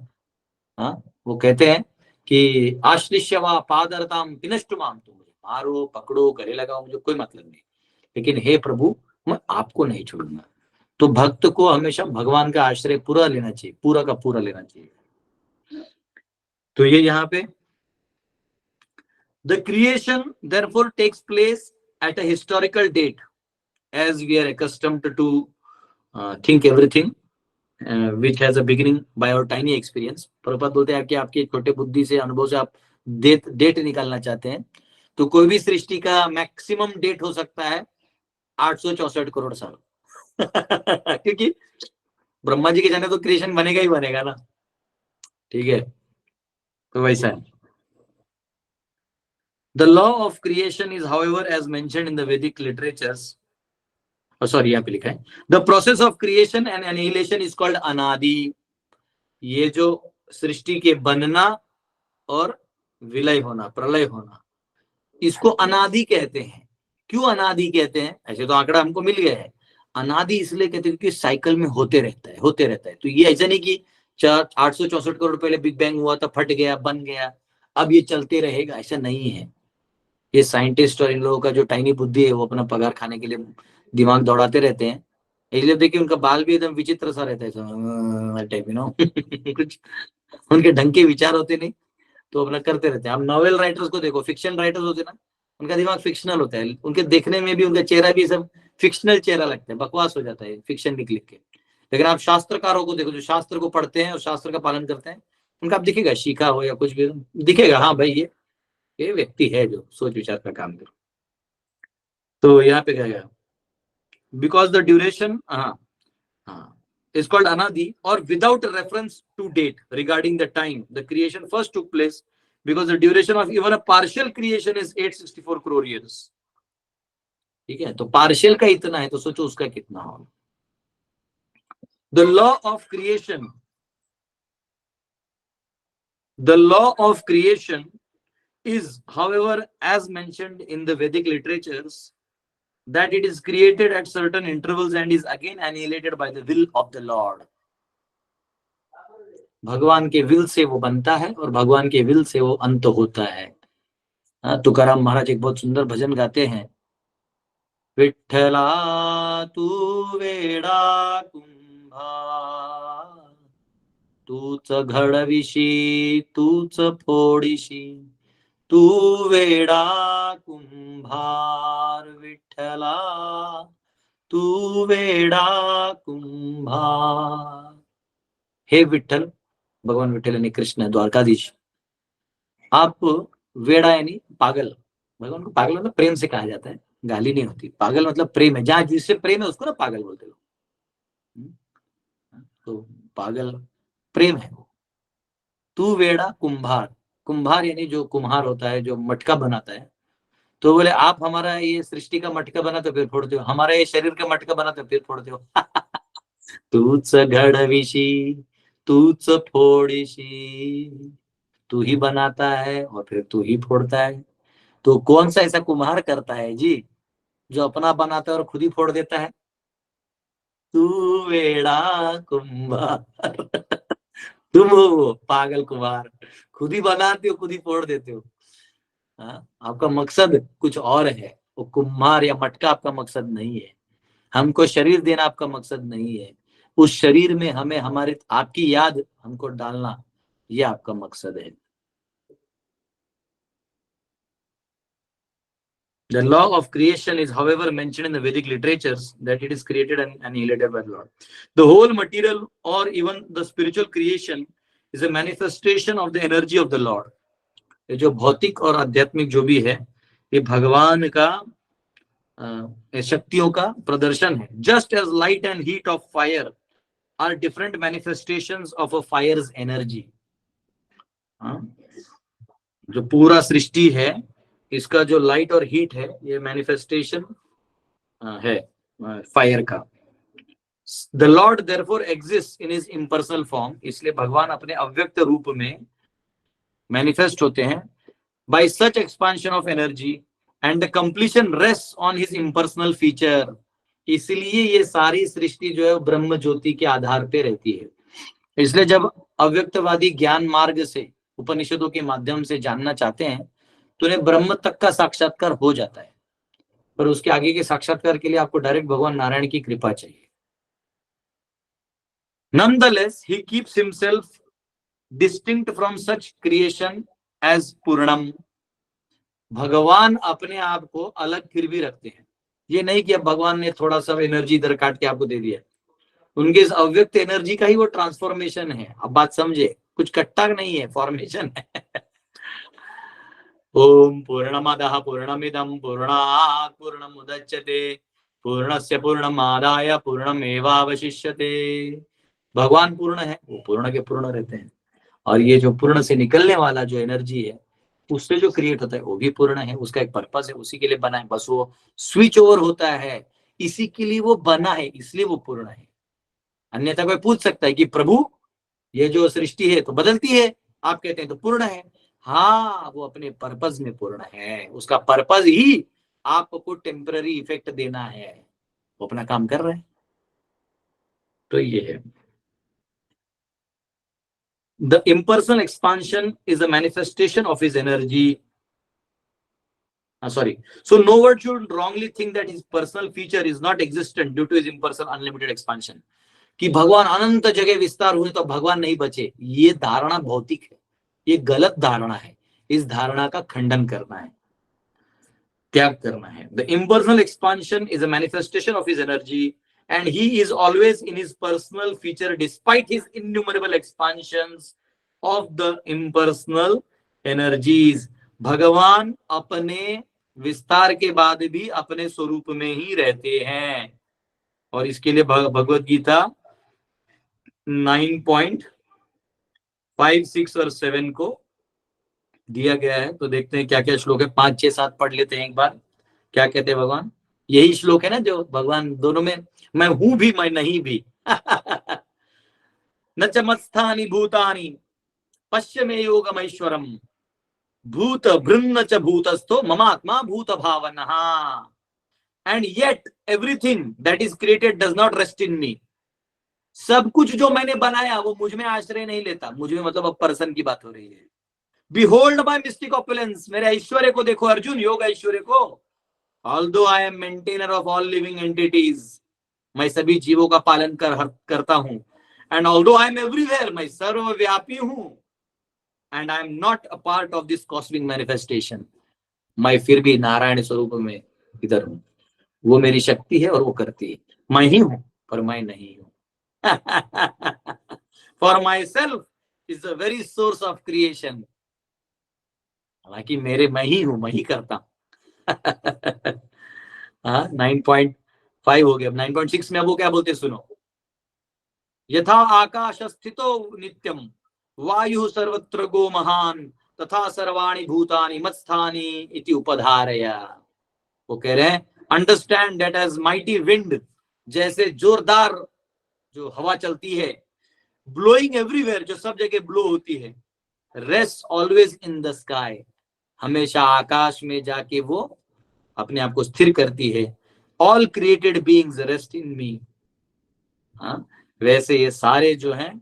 हाँ, वो कहते हैं कि आश्लिष्य वा पादरताम विनष्टु माम, तुम मुझे मारो पकड़ो गले लगाओ, मुझे कोई मतलब नहीं, लेकिन हे प्रभु मैं आपको नहीं छोड़ूंगा। तो भक्त को हमेशा भगवान का आश्रय पूरा लेना चाहिए, पूरा का पूरा लेना चाहिए। तो ये यहाँ पे the creation therefore takes place at a historical date as we are accustomed to think everything which has a beginning by our tiny experience। Prabhupada बोलते हैं कि आपके छोटे बुद्धि से अनुभव से आप डेट निकालना चाहते हैं, तो कोई भी सृष्टि का मैक्सिमम डेट हो सकता है 864 करोड़ साल क्योंकि ब्रह्मा जी के जाने तो क्रिएशन बनेगा ही बनेगा ना, ठीक है। तो वैसा है। The law of creation is however as mentioned in the Vedic literatures, sorry यहाँ पे लिखा है the process of creation and annihilation is called अनादि। ये जो सृष्टि के बनना और विलय होना, प्रलय होना, इसको अनादि कहते हैं। क्यों अनादि कहते हैं? ऐसे तो आंकड़ा हमको मिल गया है, अनादि इसलिए कहते हैं क्योंकि साइकिल में होते रहता है। तो ये ऐसा नहीं कि 864 करोड़ पहले बिग बैंग हुआ था, फट गया, बन गया, अब ये चलते रहेगा, ऐसा नहीं है। ये साइंटिस्ट और इन लोगों का जो टाइनी बुद्धि है वो अपना पगार खाने के लिए दिमाग दौड़ाते रहते हैं, इसलिए देखिए उनका बाल भी एकदम विचित्र सा रहता है टाइप, यू नो कुछ उनके ढंग के विचार होते नहीं, तो अपना करते रहते हैं। आप नॉवेल राइटर्स को देखो, फिक्शन राइटर्स होते ना, उनका दिमाग फिक्शनल होता है, उनके देखने में भी उनका चेहरा भी सब फिक्शनल चेहरा लगता है, बकवास हो जाता है फिक्शन लिख लिख के। लेकिन आप शास्त्रकारों को देखो, जो शास्त्र को पढ़ते हैं और शास्त्र का पालन करते हैं, उनका आप दिखेगा, सीखा हो या कुछ भी दिखेगा, हाँ भाई ये व्यक्ति है जो सोच विचार का काम करे। तो यहाँ पे क्या गया, because the duration is called anadi or without a reference to date regarding the time the creation first took place, because the duration of even a partial creation is 864 crore years। ठीक है, तो partial का इतना है तो सोचो उसका कितना होगा। the law of creation is however as mentioned in the Vedic literatures that it is created at certain intervals and is again annihilated by the will of the Lord। भगवान के विल से वो बनता है और भगवान के will say वो अंत होता है। तुकाराम महाराज एक बहुत सुंदर भजन गाते हैं, विठ्ठला तू वेडा कुंभार तूच घडविशी तूच फोडीशी, तू वेडा कुंभार विठ्ठला तू वेडा कुंभार। हे विठ्ठल, भगवान विठ्ठल यानी कृष्ण द्वारकाधीश, आप वेड़ा यानी पागल, भगवान को पागल मतलब प्रेम से कहा जाता है, गाली नहीं होती, पागल मतलब प्रेम है, जहां जिससे प्रेम है उसको ना पागल बोलते लोग, तो पागल प्रेम है वो। तू वेड़ा कुंभार, कुंभार यानी जो कुम्हार होता है, जो मटका बनाता है, तो बोले आप हमारा ये सृष्टि का मटका बना तो फिर फोड़ते हो, हमारा ये शरीर का मटका बना तो फिर फोड़ते हो तूच घडविशी तूच फोड़ीशी, तू ही बनाता है और फिर तू ही फोड़ता है। तो कौन सा ऐसा कुम्हार करता है जी जो अपना बनाता है और खुद ही फोड़ देता है? तू वेड़ा कुम्हार तुम हो पागल कुम्हार, खुद ही बनाते हो खुद ही फोड़ देते हो। आपका मकसद कुछ और है, वो कुम्हार या मटका आपका मकसद नहीं है, हमको शरीर देना आपका मकसद नहीं है, उस शरीर में हमें हमारे आपकी याद हमको डालना, ये आपका मकसद है। The law of creation is however mentioned in the Vedic literatures that it is created and annihilated by the Lord। The whole material or even the spiritual creation is a manifestation of the energy of the Lord। ये जो भौतिक और आध्यात्मिक जो भी है, ये भगवान का शक्तियों का प्रदर्शन है। Just as light and heat of fire are different manifestations of a fire's energy। जो पूरा सृष्टि है, इसका जो लाइट और हीट है, ये मैनिफेस्टेशन है फायर का। The Lord therefore exists in his impersonal form, इसलिए भगवान अपने अव्यक्त रूप में मैनिफेस्ट होते हैं by such expansion of energy and the completion rests on his impersonal feature। इसलिए ये सारी सृष्टि जो है वो ब्रह्म ज्योति के आधार पे रहती है। इसलिए जब अव्यक्तवादी ज्ञान मार्ग से उपनिषदों के माध्यम से जानना चाहते हैं तो उन्हें ब्रह्म तक का साक्षात्कार हो जाता है, पर उसके आगे के साक्षात्कार के लिए आपको डायरेक्ट भगवान नारायण की कृपा चाहिए। Nonetheless, he keeps himself distinct from such creation as पूर्णम। भगवान अपने आप को अलग फिर भी रखते हैं। ये नहीं कि अब भगवान ने थोड़ा सा एनर्जी इधर काट के आपको दे दिया, उनके इस अव्यक्त एनर्जी का ही वो ट्रांसफॉर्मेशन है। अब बात समझे, कुछ कट्टा नहीं है, फॉर्मेशन है। ओम पूर्णमदः पूर्णमिदं पूर्णात् पूर्णमुदच्यते पूर्णस्य पूर्णमादाय पूर्णमेवावशिष्यते। भगवान पूर्ण है, वो पूर्ण के पूर्ण रहते हैं, और ये जो पूर्ण से निकलने वाला जो एनर्जी है उससे जो क्रिएट होता है वो भी पूर्ण है। उसका एक पर्पस है, उसी के लिए बना है, बस वो स्विच ओवर होता है, इसी के लिए वो बना है, इसलिए वो पूर्ण है। अन्यथा कोई पूछ सकता है कि प्रभु ये जो सृष्टि है तो बदलती है, आप कहते हैं तो पूर्ण है। हाँ, वो अपने पर्पस में पूर्ण है, उसका पर्पस ही आपको टेम्पररी इफेक्ट देना है, वो अपना काम कर रहे हैं। तो ये है the impersonal expansion is a manifestation of his energy। So no one should wrongly think that his personal feature is not existent due to his impersonal unlimited expansion। कि भगवान अनंत जगह विस्तार हुए तो भगवान नहीं बचे, ये धारणा भौतिक है, ये गलत धारणा है। इस धारणा का खंडन करना है, त्याग करना है। The impersonal expansion is a manifestation of his energy and he is always in his personal feature despite his innumerable expansions of the impersonal energies। भगवान अपने विस्तार के बाद भी अपने स्वरूप में ही रहते हैं, और इसके लिए भगवत गीता 9.5, 6 और 7 को दिया गया है। तो देखते हैं क्या क्या श्लोक है, 5, 6, 7 पढ़ लेते हैं एक बार। क्या कहते हैं भगवान? यही श्लोक है ना जो भगवान दोनों में, मैं हूं भी मैं नहीं भी। न च मत्स्थानि भूतानि पश्य मे योगमैश्वरम भूत भृन्न च भूतस्थो ममात्मा भूत भावनः। And yet everything that is created does not rest in me. सब कुछ जो मैंने बनाया वो मुझ में आश्रय नहीं लेता। मुझ में मतलब अब पर्सन की बात हो रही है। Behold my mystic opulence, मेरे ऐश्वर्य को देखो अर्जुन, योग ऐश्वर्य को। Although I am maintainer of all living entities, मैं सभी जीवों का पालन करता हूं। And although I am everywhere, मैं सर्वव्यापी हूं। And I am not a part of this cosmic manifestation, मैं फिर भी नारायण स्वरूप में इधर हूं। वो मेरी शक्ति है और वो करती है। मैं ही हूं पर मैं नहीं हूं। For myself is the very source of creation। हालांकि मेरे मैं ही हूं, मैं ही करता हूं। 9.5 हो गया। 9.6 में अब वो क्या बोलते सुनो। यथा आकाश स्थितो नित्यम वायु सर्वत्र गो महान तथा सर्वाणि भूतानि मत्स्थानि इति उपधारय। वो कह रहे हैं understand that as mighty wind, जैसे जोरदार जो हवा चलती है, ब्लोइंग एवरीवेयर, जो सब जगह ब्लो होती है, rest always in the sky, हमेशा आकाश में जाके वो अपने आप को स्थिर करती है। All created beings rest in me. हाँ, वैसे ये सारे जो हैं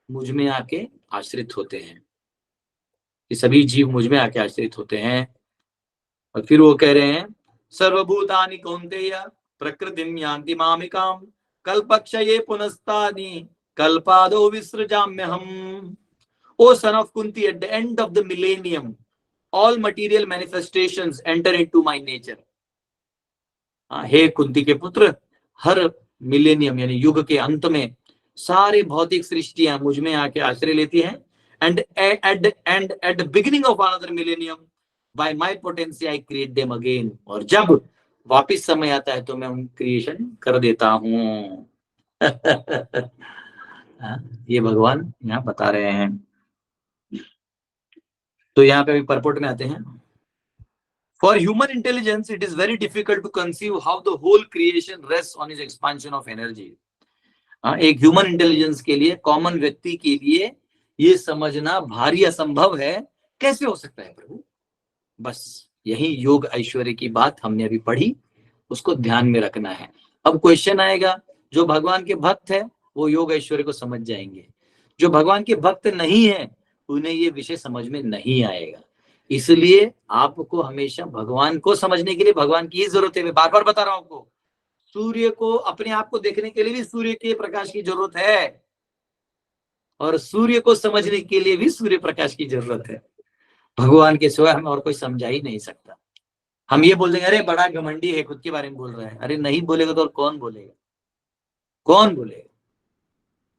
मुझ में आके आश्रित होते हैं, ये सभी जीव मुझ में आके आश्रित होते हैं। और फिर वो कह रहे हैं सर्वभूतानि कौन्तेय प्रकृतिम यान्ति मामिकाम कल्पक्षये पुनस्तानि कल्पादो विसृजाम्यहम्। O son of Kunti, at the end of the millennium, all material manifestations enter into my nature। हे कुंती के पुत्र, हर मिलेनियम यानी युग के अंत में सारी भौतिक सृष्टियां मुझ में आके आश्रय लेती हैं। And at the beginning of another millennium, by my potency I create them again। और जब वापिस समय आता है तो मैं उन क्रिएशन कर देता हूँ। ये भगवान यहाँ बता रहे हैं। तो यहाँ पे अभी परपोर्ट में आते हैं। For human intelligence, it is very difficult to conceive how the whole creation rests on his expansion of energy। एक ह्यूमन इंटेलिजेंस के लिए, कॉमन व्यक्ति के लिए ये समझना भारी असंभव है कैसे हो सकता है प्रभु? बस यही योग ऐश्वर्य की बात हमने अभी पढ़ी, उसको ध्यान में रखना है। अब क्वेश्चन आएगा, जो भगवान के भक्त है वो योग ऐश्वर्य को समझ जाएंगे, जो भगवान के भक्त नहीं है उन्हें ये विषय समझ में नहीं आएगा। इसलिए आपको हमेशा भगवान को समझने के लिए भगवान की ही जरूरत है। मैं बार बार बता रहा हूं आपको, सूर्य को, अपने आप को देखने के लिए भी सूर्य के प्रकाश की जरूरत है, और सूर्य को समझने के लिए भी सूर्य प्रकाश की जरूरत है। भगवान के सिवा हमें और कोई समझा ही नहीं सकता। हम ये बोल देंगे अरे बड़ा घमंडी है, खुद के बारे में बोल रहा है। अरे नहीं बोलेगा तो और कौन बोलेगा? कौन बोलेगा?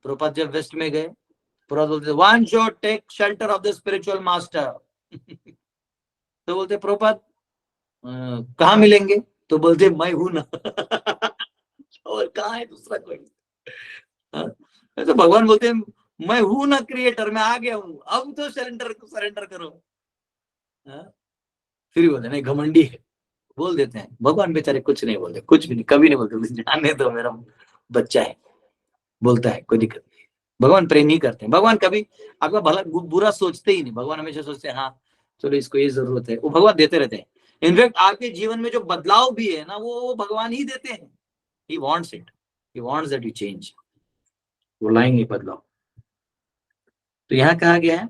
प्रभुपाद जब वेस्ट में गए, प्रभुपाद बोलते one should take shelter of the spiritual master. तो बोलते प्रभुपाद कहाँ मिलेंगे? तो बोलते मैं हूं ना। और कहाँ है दूसरा कोई? तो भगवान बोलते हैं मैं हूं ना क्रिएटर, मैं आ गया हूं, अब तो सरेंडर करो। फिर बोलते नहीं घमंडी है, बोल देते हैं। भगवान बेचारे कुछ नहीं बोलते, कुछ भी नहीं, कभी नहीं बोलते, जाने दो मेरा बच्चा है, बोलता है, कोई दिक्कत नहीं। भगवान प्रेम ही करते हैं। भगवान कभी आपका भला बुरा सोचते ही नहीं। भगवान हमेशा सोचते हैं हाँ चलो इसको ये जरूरत है, वो भगवान देते रहते हैं। इनफैक्ट आपके जीवन में जो बदलाव भी है ना, वो भगवान ही देते हैं। He wants it, he wants that you change, वो लाएंगे बदलाव। तो यहाँ कहा गया है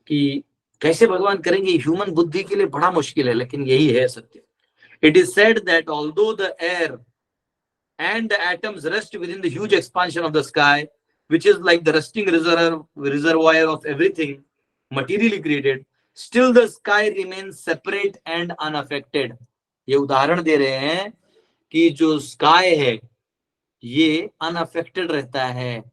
कि कैसे भगवान करेंगे, ह्यूमन बुद्धि के लिए बड़ा मुश्किल है, लेकिन यही है सत्य। It is said that although the air and the atoms rest within the huge expansion of the sky, which is like the resting reservoir of everything materially created, still the sky remains separate and unaffected. ये उदाहरण दे रहे हैं कि जो sky है ये unaffected रहता है,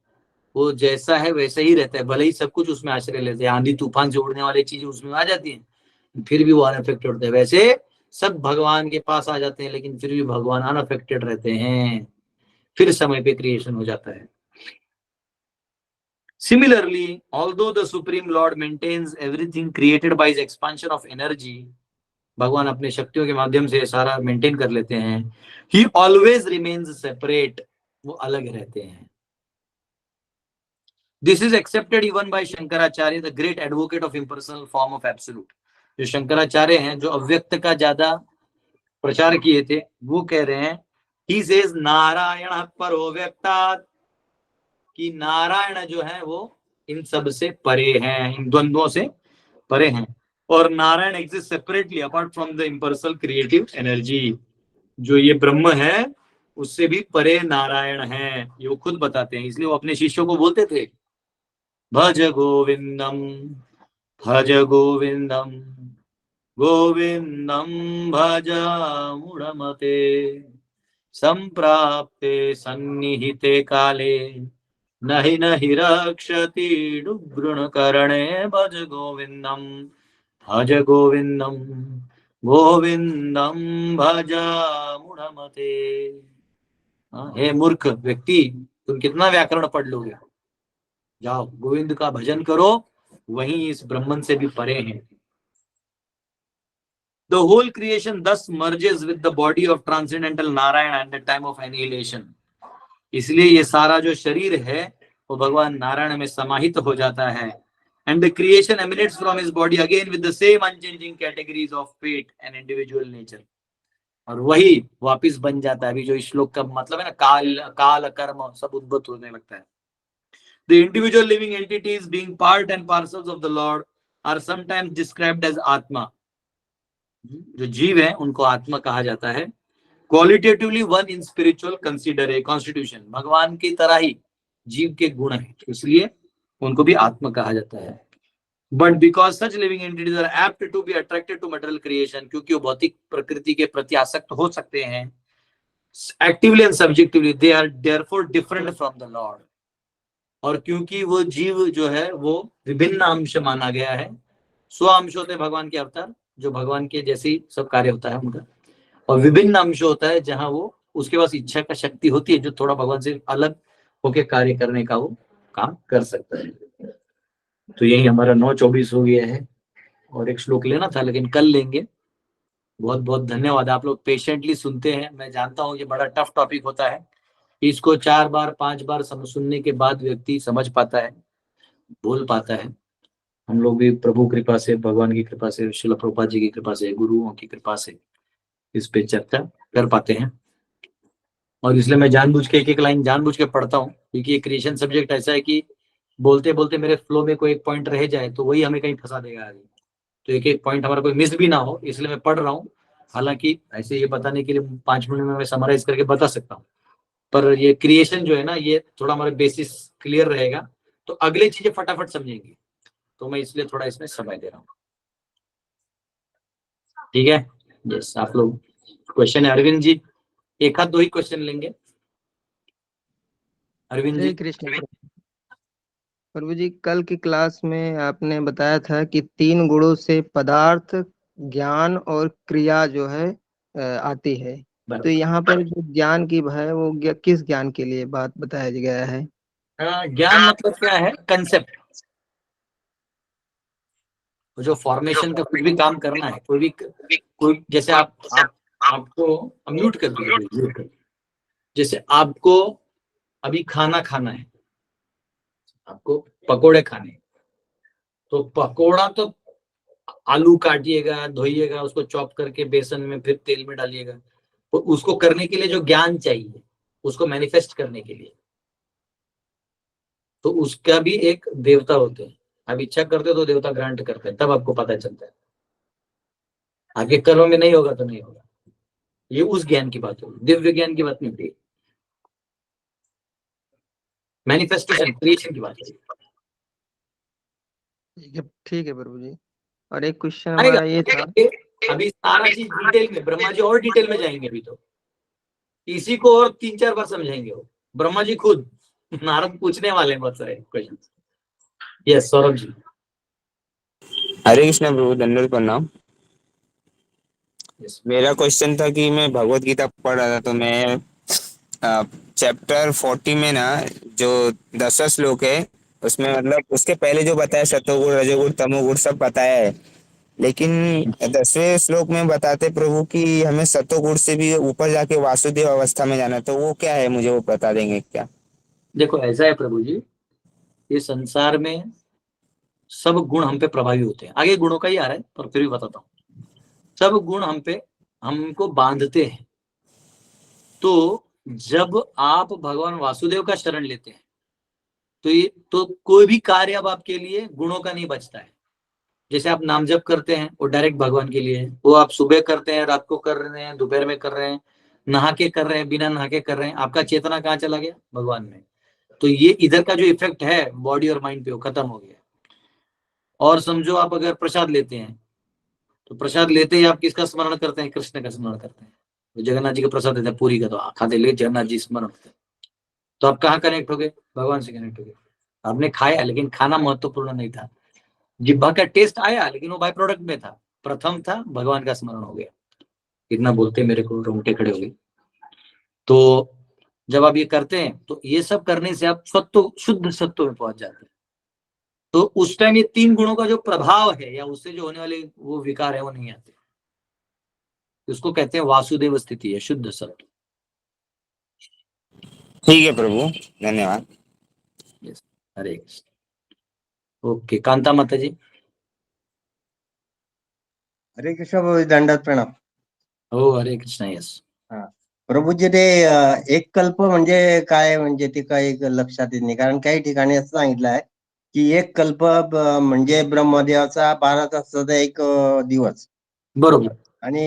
वो जैसा है वैसा ही रहता है, भले ही सब कुछ उसमें आश्रय लेते हैं, आंधी तूफान से उड़ने वाली चीजें उसमें आ जाती हैं, फिर भी वो अनअफेक्टेड होते हैं। वैसे सब भगवान के पास आ जाते हैं, लेकिन फिर भी भगवान अनअफेक्टेड रहते हैं, फिर समय पे क्रिएशन हो जाता है। Similarly, although the Supreme Lord maintains everything created by his expansion of energy, भगवान अपने शक्तियों के माध्यम से सारा मेंटेन कर लेते हैं, he always remains separate, वो अलग रहते हैं। This is accepted even by Shankaracharya, the great advocate of impersonal form of absolute. जो शंकराचार्य हैं, जो अव्यक्त का ज्यादा प्रचार किए थे, वो कह रहे हैं he says नारायण परो व्यक्तात्, कि नारायण जो है वो इन सब से परे हैं, इन द्वंद्वों से परे हैं, और Narayan exist separately apart from the impersonal creative energy. जो ये ब्रह्म है उससे भी परे नारायण है, ये वो खुद बताते हैं। इसलिए वो अपने शिष्यों को बोलते थे भज गोविंदम भज गोविंदम गोविंदम भज मूढ़मते संप्राप्ते सन्निहिते काले नहि नहि रक्षति डुग्गृणकरणे भज गोविंदम गोविंदम भज मूढ़मते। हे मूर्ख व्यक्ति, तुम कितना व्याकरण पढ़ लोगे, जाओ गोविंद का भजन करो, वहीं इस ब्रह्मन से भी परे हैं। The whole creation thus merges with the body of transcendental Narayana at the time of annihilation. इसलिए ये सारा जो शरीर है वो भगवान नारायण में समाहित हो जाता है। And the creation emanates from his body again with the same unchanging categories of fate and individual nature. और वही वापिस बन जाता है। अभी जो इस श्लोक का मतलब है ना, काल कर्म सब उद्भूत होने लगता है। The individual living entities being part and parcels of the Lord are sometimes described as आत्मा। जो जीव है उनको आत्मा कहा जाता है। Qualitatively one in spiritual consider a constitution, भगवान की तरह ही जीव के गुण है, इसलिए उनको भी आत्मा कहा जाता है। But because such living entities are apt to be attracted to material creation, क्योंकि वो भौतिक प्रकृति के प्रति आसक्त हो सकते हैं actively and subjectively, they are therefore different from the Lord. और क्योंकि वो जीव जो है वो विभिन्न अंश माना गया है, 100 अंश होते हैं भगवान के अवतार, जो भगवान के जैसे ही सब कार्य होता है उनका, और विभिन्न अंश होता है जहां वो उसके पास इच्छा का शक्ति होती है, जो थोड़ा भगवान से अलग होके कार्य करने का वो काम कर सकता है। तो यही हमारा 9:24 हो गया है, और एक श्लोक लेना था लेकिन कल लेंगे। बहुत बहुत धन्यवाद, आप लोग पेशेंटली सुनते हैं। मैं जानता हूँ ये बड़ा टफ टॉपिक होता है, इसको 4 बार 5 बार सुनने के बाद व्यक्ति समझ पाता है, बोल पाता है। हम लोग भी प्रभु कृपा से, भगवान की कृपा से, श्रील प्रभुपाद जी की कृपा से, गुरुओं की कृपा से इस पे चर्चा कर पाते हैं। और इसलिए मैं जानबूझ के एक एक लाइन जानबूझ के पढ़ता हूँ, क्योंकि ये क्रिएशन सब्जेक्ट ऐसा है कि बोलते बोलते मेरे फ्लो में कोई एक पॉइंट रह जाए तो वही हमें कहीं फंसा देगा आगे। तो एक एक पॉइंट हमारा कोई मिस भी ना हो, इसलिए मैं पढ़ रहा हूँ। हालांकि ऐसे ये बताने के लिए 5 मिनट में मैं समराइज करके बता सकता हूँ, पर ये क्रिएशन जो है ना, ये थोड़ा हमारा बेसिस क्लियर रहेगा तो अगले चीजें फटाफट समझेंगे, तो मैं इसलिए थोड़ा इसमें समय दे रहा हूँ। ठीक है, यस। आप लोग क्वेश्चन है अरविंद जी, एक आध दो ही क्वेश्चन लेंगे। अरविंद हरे जी। कृष्ण प्रभु जी, कल की क्लास में आपने बताया था कि 3 गुणों से पदार्थ, ज्ञान और क्रिया जो है आती है। तो यहाँ पर जो ज्ञान की है वो किस ज्ञान के लिए बात बताया गया है? ज्ञान मतलब क्या है? कंसेप्ट। जो फॉर्मेशन का कुछ भी काम करना है, कोई जैसे आपको म्यूट कर दिया, जैसे आपको अभी खाना खाना है, आपको पकोड़े खाने, तो पकोड़ा तो आलू काटिएगा, धोइएगा, उसको चॉप करके बेसन में फिर तेल में डालिएगा। तो उसको करने के लिए जो ज्ञान चाहिए, उसको मैनिफेस्ट करने के लिए, तो उसका भी एक देवता होते हैं। आप इच्छा करते हो तो देवता ग्रांट करते हैं, तब आपको पता चलता है। आगे कर्म में नहीं होगा तो नहीं होगा। ये उस ज्ञान की बात होगी, दिव्य ज्ञान की बात नहीं होती, मैनिफेस्टेशन क्रिएशन की बात होगी। ठीक है प्रभु जी। और एक क्वेश्चन आएगा हमारा ये था, अभी सारा चीज डिटेल में, ब्रह्मा जी और डिटेल में जाएंगे अभी, तो इसी को और 3-4 बार समझाएंगे वो ब्रह्मा जी खुद। नारद पूछने वाले हैं बहुत सारे क्वेश्चन। यस सौरभ जी। हरे कृष्ण प्रभु, दंडवत प्रणाम। यस। मेरा क्वेश्चन था कि मैं भगवत गीता पढ़ रहा था, तो मैं चैप्टर 40 में ना जो 10 श्लोक है उसमें मतलब उसके पहले जो बताया सतोगुण रजोगुण तमोगुण सब बताया है, लेकिन 10वें श्लोक में बताते प्रभु कि हमें सतोगुण से भी ऊपर जाके वासुदेव अवस्था में जाना, तो वो क्या है, मुझे वो बता देंगे क्या? देखो ऐसा है प्रभु जी, ये संसार में सब गुण हम पे प्रभावी होते हैं। आगे गुणों का ही आ रहा है पर फिर भी बताता हूँ। सब गुण हम पे, हमको बांधते हैं। तो जब आप भगवान वासुदेव का शरण लेते हैं तो ये तो कोई भी कार्य अब आपके लिए गुणों का नहीं बचता है। जैसे आप नाम जप करते हैं वो डायरेक्ट भगवान के लिए है, वो आप सुबह करते हैं, रात को कर रहे हैं, दोपहर में कर रहे हैं, नहा के कर रहे हैं, बिना नहा के कर रहे हैं, आपका चेतना कहाँ चला गया? भगवान में। तो ये इधर का जो इफेक्ट है बॉडी और माइंड पे, वो खत्म हो गया। और समझो आप अगर प्रसाद लेते हैं, तो प्रसाद लेते ही आप किसका स्मरण करते हैं? कृष्ण का स्मरण करते हैं। तो जगन्नाथ जी का प्रसाद देते हैं पूरी का, तो खाते ले जगन्नाथ जी स्मरण करते हैं, तो आप कहाँ कनेक्ट हो गए? भगवान से कनेक्ट हो गए। आपने खाया लेकिन खाना महत्वपूर्ण नहीं था, जिब्बा का टेस्ट आया लेकिन वो बाय प्रोडक्ट में था, प्रथम था भगवान का स्मरण हो गया। इतना बोलते मेरे को रोंगटे खड़े हो गए। तो जब आप ये करते हैं तो ये सब करने से आप सत्व, शुद्ध सत्व में पहुंच जाते हैं। तो उस टाइम ये 3 गुणों का जो प्रभाव है या उससे जो होने वाले वो विकार है वो नहीं आते। उसको कहते हैं वासुदेव स्थिति है, शुद्ध सत्व। ठीक है प्रभु, धन्यवाद। यस, हरे कृष्ण। ओके, कांता माता जी। हरे कृष्ण प्रभू, दंडवत प्रणाम। हो, हरे कृष्ण। यस। हा प्रभूजी, ते एक कल्प म्हणजे काय, म्हणजे ते काही लक्षात येत नाही, कारण काही ठिकाणी असं सांगितलं आहे की एक कल्प म्हणजे ब्रह्मदेवाचा 12 तासाचा एक दिवस, बरोबर। आणि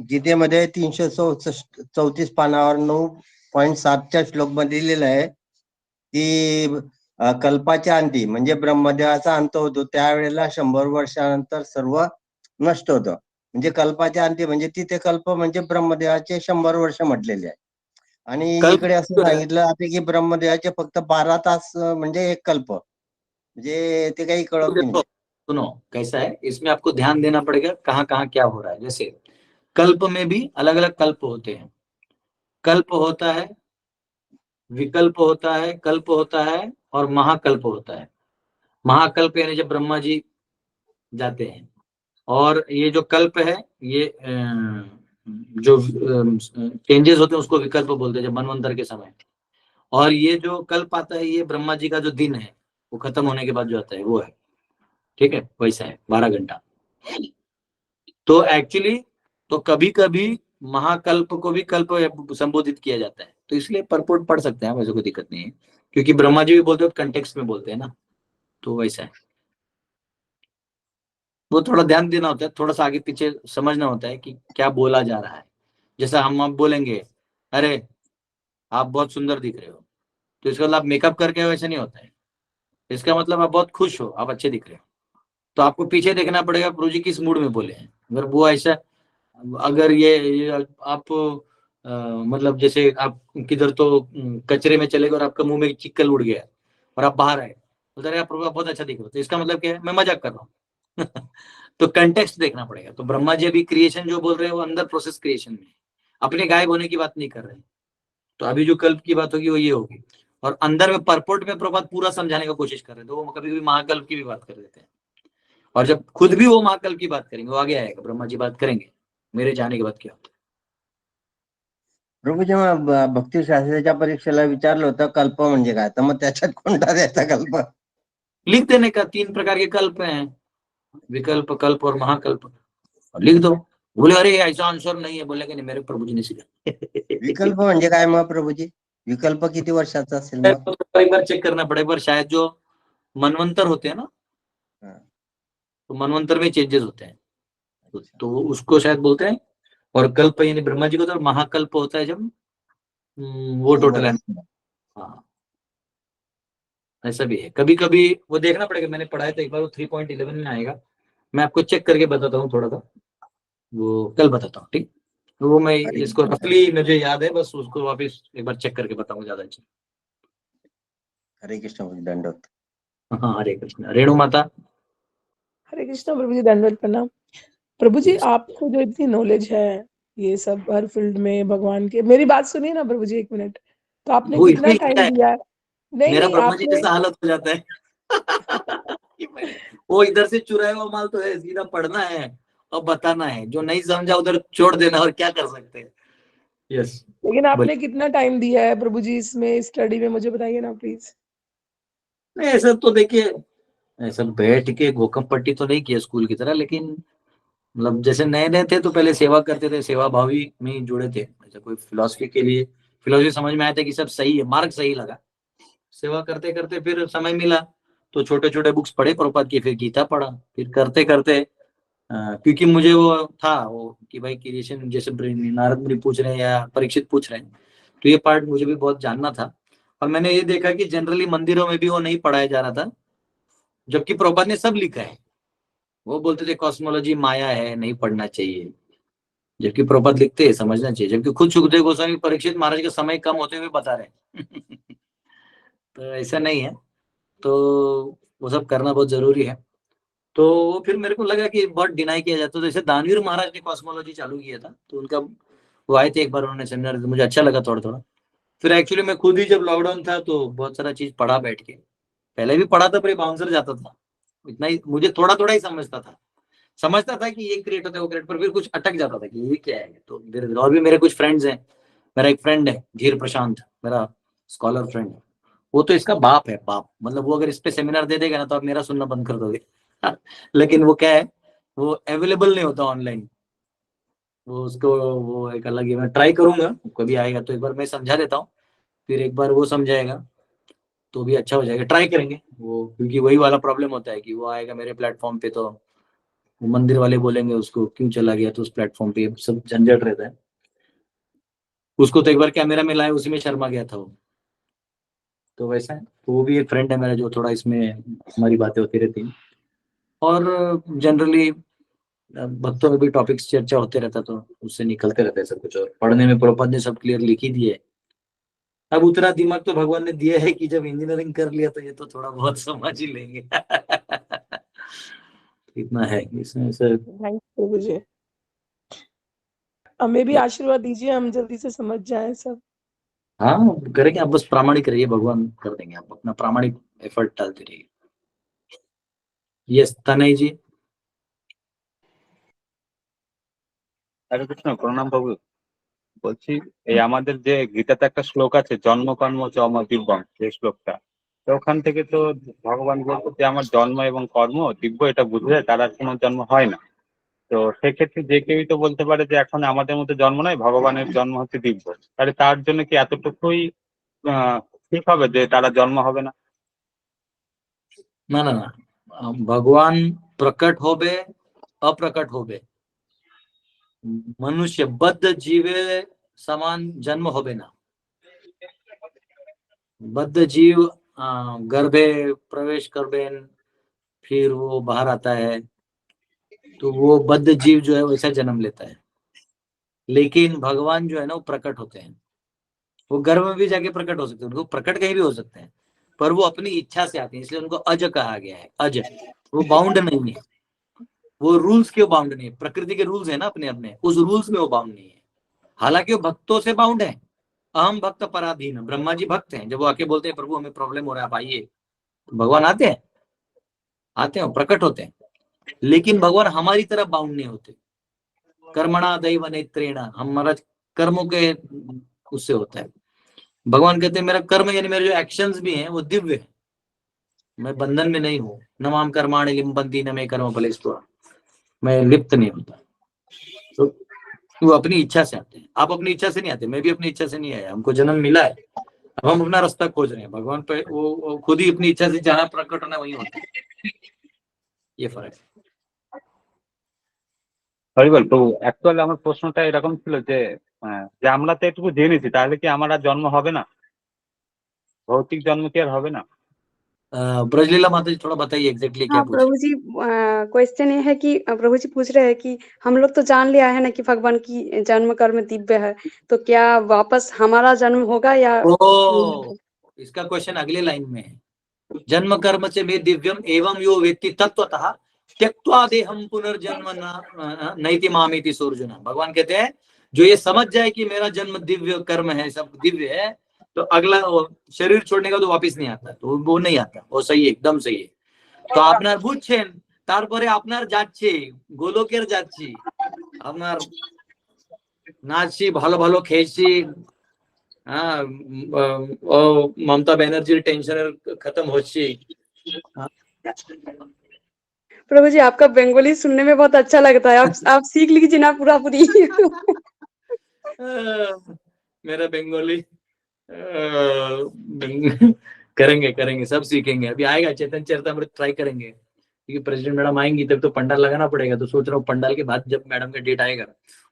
गीतेमध्ये 334 पानावर 9.7च्या श्लोक मध्ये लिहिलेलं आहे की कल्पाच्या अंती म्हणजे ब्रह्मदेवाचा अंत होतो त्यावेळेला 100 वर्षानंतर सर्व नष्ट होतं. म्हणजे कल्पाच्या अंती म्हणजे तिथे कल्प म्हणजे ब्रह्मदेवाचे 100 वर्ष म्हटलेले आहे, आणि इकडे असं सांगितलं आहे की ब्रह्मदेवाचे फक्त 12 तास म्हणजे एक कल्प, म्हणजे ते काही कळत नाही. सुनो कैसा है, इसमें आपको ध्यान देना पड़ेगा कहाँ कहाँ क्या हो रहा है। जैसे कल्प में भी अलग अलग कल्प होते हैं। कल्प होता है, विकल्प होता है, कल्प होता है और महाकल्प होता है। महाकल्प यानी जब ब्रह्मा जी जाते हैं, और ये जो कल्प है ये जो चेंजेस होते हैं उसको विकल्प बोलते हैं, जब मनवंतर के समय। और ये जो कल्प आता है ये ब्रह्मा जी का जो दिन है, वो खत्म होने के बाद जो आता है वो है, ठीक है, वैसा है 12 घंटा। तो एक्चुअली तो कभी कभी महाकल्प को भी कल्प संबोधित किया जाता है, तो इसलिए परपोर्ट पढ़ सकते हैं, वैसे कोई दिक्कत नहीं है, क्योंकि ब्रह्मा जी भी बोलते हो कंटेक्स्ट में बोलते हैं ना, तो वैसा है। वो थोड़ा ध्यान देना होता है, थोड़ा सा आगे पीछे समझना होता है कि क्या बोला जा रहा है। जैसा हम आप बोलेंगे अरे आप बहुत सुंदर दिख रहे हो, तो इसका मतलब आप मेकअप करके हो, ऐसा नहीं होता है। इसका मतलब आप बहुत खुश हो, आप अच्छे दिख रहे हो। तो आपको पीछे देखना पड़ेगा प्रभु जी किस मूड में बोले हैं। अगर वो ऐसा, अगर ये आप मतलब जैसे आप किधर तो कचरे में चले गए और आपका मुंह में चिक्कल उड़ गया और आप बाहर आए, तो अरे प्रभु आप बहुत अच्छा दिख रहे हो, तो इसका मतलब क्या है, मैं मजाक कर रहा हूँ। तो कंटेक्स्ट देखना पड़ेगा। तो ब्रह्मा जी अभी क्रिएशन जो बोल रहे हैं वो अंदर प्रोसेस क्रिएशन में, अपने गायब होने की बात नहीं कर रहे हैं। तो अभी जो कल्प की बात होगी वो ये होगी, और अंदर में परपोर्ट में प्रभात पूरा समझाने की कोशिश कर रहे हैं, तो वो कभी कभी महाकल्प की भी बात कर देते हैं। और जब खुद भी वो महाकल्प की बात करेंगे, वो आगे आएगा, ब्रह्मा जी बात करेंगे मेरे जाने के बाद क्या होता है। प्रभू जेव्हा भक्ती शास्त्राच्या परीक्षेला विचारलं होतं कल्प म्हणजे काय, तर मग त्याच्यात कोणता द्यायचा कल्प? लिख देने का 3 प्रकार के कल्प हैं, विकल्प, कल्प और महाकल्प, लिख दो। बोले अरे ऐसा आंसर नहीं है, बोले कि नहीं मेरे प्रभु जी ने सिखाया। विकल्प म्हणजे काय मग प्रभूजी? विकल्प किती वर्षाचा असेल मग? एक बार चेक करना पड़ेगा, पर शायद जो मनवंतर होते हैं ना, तो मनवंतर में चेंजेस होते हैं, तो उसको शायद बोलते हैं। और कल्प यानी ब्रह्मा जी को, तो महाकल्प होता है जब वो टोटल है। हाँ ऐसा भी है, कभी कभी वो देखना पड़ेगा, मैंने पढ़ा है तो एक बार वो 3.11 में आएगा, मैं आपको चेक करके बताता हूँ, थोड़ा सा वो कल बताता हूँ, ठीक। तो वो मैं इसको रफली मुझे याद है, बस उसको वापस एक बार चेक करके बताऊँ ज्यादा अच्छा। हरे कृष्ण प्रभु, दंडवत। हाँ हरे कृष्ण। रेणु माता। हरे कृष्णा प्रभु जी, दंडवत प्रणाम। प्रभु जी आपको जो इतनी नॉलेज है ये सब हर फील्ड में भगवान के, मेरी बात सुनिए ना प्रभु जी 1 मिनट, तो आपने वो कितना इसमें टाइम दिया है? नहीं मेरा नहीं ब्रह्मा जी आपने जैसा हालत हो जाता है। वो इधर से चुराया हुआ माल तो है, सीधा पढ़ना है और बताना है, जो नहीं समझा उधर छोड़ देना, और क्या कर सकते हैं। यस लेकिन आपने कितना टाइम दिया है प्रभु जी इसमें स्टडी में, मुझे बताइए ना प्लीज। नहीं ऐसा तो देखिए, ऐसा बैठ के घोकम पट्टी तो नहीं किया स्कूल की तरह, लेकिन मतलब जैसे नए नए थे तो पहले सेवा करते थे, सेवा भावी में जुड़े थे। ऐसा कोई फिलोसफी के लिए, फिलोसफी समझ में आया था कि सब सही है, मार्ग सही लगा, सेवा करते करते फिर समय मिला तो छोटे छोटे बुक्स पढ़े प्रभुपाद की, फिर गीता पढ़ा, फिर करते करते क्योंकि मुझे वो था वो कि भाई क्रिएशन जैसे नारद मुनि पूछ रहे हैं या परीक्षित पूछ रहे हैं, तो ये पार्ट मुझे भी बहुत जानना था। और मैंने ये देखा कि जनरली मंदिरों में भी वो नहीं पढ़ाया जा रहा था, जबकि प्रभुपाद ने सब लिखा है। वो बोलते थे कॉस्मोलॉजी माया है, नहीं पढ़ना चाहिए, जबकि प्रभुपाद लिखते हैं समझना चाहिए, जबकि खुद सुखदेव गोस्वामी परीक्षित महाराज का समय कम होते हुए बता रहे हैं। तो ऐसा नहीं है, तो वो सब करना बहुत जरूरी है। तो फिर मेरे को लगा कि बहुत डिनाई किया जाता है, तो जैसे दानवीर महाराज ने कॉस्मोलॉजी चालू किया था, तो उनका वो आए थे एक बार, उन्होंने सेमिनार, तो मुझे अच्छा लगा थोड़ा थोड़ा। फिर एक्चुअली मैं खुद ही जब लॉकडाउन था तो बहुत सारा चीज पढ़ा बैठ के, पहले भी पढ़ा था पर बाउंसर जाता था, इतना ही मुझे थोड़ा थोड़ा ही समझता था कि ये क्रिएट होता है वो क्रिएट, पर फिर कुछ अटक जाता था कि ये क्या है। तो धीरे धीरे, और भी मेरे कुछ फ्रेंड्स हैं, मेरा एक फ्रेंड है धीर प्रशांत, मेरा स्कॉलर फ्रेंड है, वो तो इसका बाप है, बाप मतलब वो अगर इस पे सेमिनार दे देगा ना तो आप मेरा सुनना बंद कर दोगे। लेकिन वो क्या है, वो अवेलेबल नहीं होता ऑनलाइन, वो उसको वो एक अलग ही, मैं ट्राई करूंगा कभी आएगा तो एक बार मैं समझा देता हूँ, फिर एक बार वो समझाएगा तो भी अच्छा हो जाएगा, ट्राई करेंगे वो, क्योंकि वही वाला प्रॉब्लम होता है कि वो आएगा मेरे प्लेटफॉर्म पे तो वो मंदिर वाले बोलेंगे उसको क्यों चला गया, तो उस प्लेटफॉर्म पे सब झंझट रहता है। उसको तो एक बार कैमरा में लाया, उसी में शर्मा गया था वो, तो वैसा है। तो वो भी एक फ्रेंड है मेरा जो थोड़ा इसमें हमारी बातें होती रहती हैं, और जनरली भक्तों में भी टॉपिक्स चर्चा होते रहता, तो उससे निकलते रहता है सब कुछ, और पढ़ने में प्रभुपाद ने सब क्लियर लिख ही दिए। अब उतना दिमाग तो भगवान ने दिया है कि जब इंजीनियरिंग कर लिया तो ये तो थोड़ा बहुत समझ ही लेंगे। इतना है इसमें से। थैंक प्रभु जी, हमें भी आशीर्वाद दीजिए, हम जल्दी से समझ जाएं सब। हाँ करेंगे, आप बस प्रामाणिक रहिए, भगवान कर देंगे, आप अपना प्रामाणिक एफर्ट डालते रहिए। यस तनय जी। হরে কৃষ্ণ, প্রণাম বাবু। বলছি এই আমাদের যে গীতাতে একটা শ্লোক আছে, জন্ম কর্ম চ দিব্যং, যে শ্লোকটা, তো তো ওখান থেকে তো ভগবান বলতো যে আমার জন্ম এবং কর্ম দিব্য, এটা বুঝলে তার আর কোনো জন্ম হয় না। তো সেক্ষেত্রে যে কেউই তো বলতে পারে যে এখন আমাদের মধ্যে জন্ম নয়, ভগবানের জন্ম হচ্ছে দিব্য। তাহলে তার জন্য কি এতটুকুই ঠিক হবে যে তারা জন্ম হবে না? না না না, भगवान प्रकट होबे अप्रकट होबे, मनुष्य बद्ध जीवे समान जन्म होबे ना। बद्ध जीव गर्भे प्रवेश करबेन फिर वो बाहर आता है, तो वो बद्ध जीव जो है वैसा जन्म लेता है। लेकिन भगवान जो है ना वो प्रकट होते हैं, वो गर्भ में भी जाके प्रकट हो सकते हैं, उनको प्रकट कहीं भी हो सकते हैं, पर वो अपनी इच्छा से आते हैं, इसलिए उनको अज कहा गया है। अज, वो बाउंड नहीं है, वो रूल्स के बाउंड नहीं है। प्रकृति के रूल्स है ना अपने अपने, उस रूल्स में वो बाउंड नहीं है। हालांकि वो भक्तों से बाउंड है। अहम भक्त पराधीन, ब्रह्मा जी भक्त हैं, जब वो आके बोलते हैं प्रभु हमें प्रॉब्लम हो रहा है आप आइए, तो भगवान आते हैं, प्रकट होते हैं। लेकिन भगवान हमारी तरफ बाउंड नहीं होते। कर्मणा दैव नेत्रेण, हमारा कर्मों के उससे होता है। भगवान कहते हैं मेरा कर्म यानी मेरे जो एक्शंस भी हैं वो दिव्य है, मैं बंधन में नहीं हूँ। न माम कर्माणि लिम्पन्ति न मे कर्म फलेषु, मैं लिप्त नहीं होता। तो वो अपनी इच्छा से आते हैं, आप अपनी इच्छा से नहीं आते, मैं भी अपनी इच्छा से नहीं आया। हमको जन्म मिला है, अब हम अपना रास्ता खोज रहे हैं। भगवान पे वो खुद ही अपनी इच्छा से जहाँ प्रकट होना वही होता है। ये फर्क है। হরিবল প্রভু, অ্যাকচুয়ালি আমার প্রশ্নটা এরকম ছিল যে যে আমরা তো এটুকু জেনেছি, তাহলে কি আমার আর জন্ম হবে না? ভৌতিক জন্ম কি আর হবে না? ब्रजलीला माता जी थोड़ा बताइए एग्जैक्टली क्या हाँ पूछे। प्रभु जी, क्वेश्चन ये है कि प्रभु जी पूछ रहे हैं कि हम लोग तो जान लिया है ना कि भगवान की जन्म कर्म दिव्य है, तो क्या वापस हमारा जन्म होगा या ओ, इसका क्वेश्चन अगले लाइन में है। जन्म कर्म से मे दिव्यम एवं यो व्यक्ति तत्वतः त्यक्त्वा देहम पुनर्जन्म नैति मामेति सोर्जुना। भगवान कहते हैं जो ये समझ जाए कि मेरा जन्म दिव्य कर्म है, सब दिव्य है, तो अगला शरीर छोड़ने का तो वापिस नहीं आता, तो वो नहीं आता। वो सही है, एकदम सही है। तो আপনার বুঝছেন, তারপরে আপনার যাচ্ছে গোলকের যাচ্ছি, আপনার নাচছি, ভালো ভালো খেয়েছি, ममता बनर्जी टेंशन खत्म होच्छी। प्रभु जी आपका बंगाली सुनने में बहुत अच्छा लगता है, आप सीख लीजिए ना पूरा पूरी। मेरा बंगाली करेंगे करेंगे, सब सीखेंगे। अभी आएगा चेतन चरितमृत, ट्राई करेंगे, क्योंकि प्रेसिडेंट मैडम आएंगी तब तो पंडाल लगाना पड़ेगा। तो सोच रहा हूँ पंडाल के बाद जब मैडम का डेट आएगा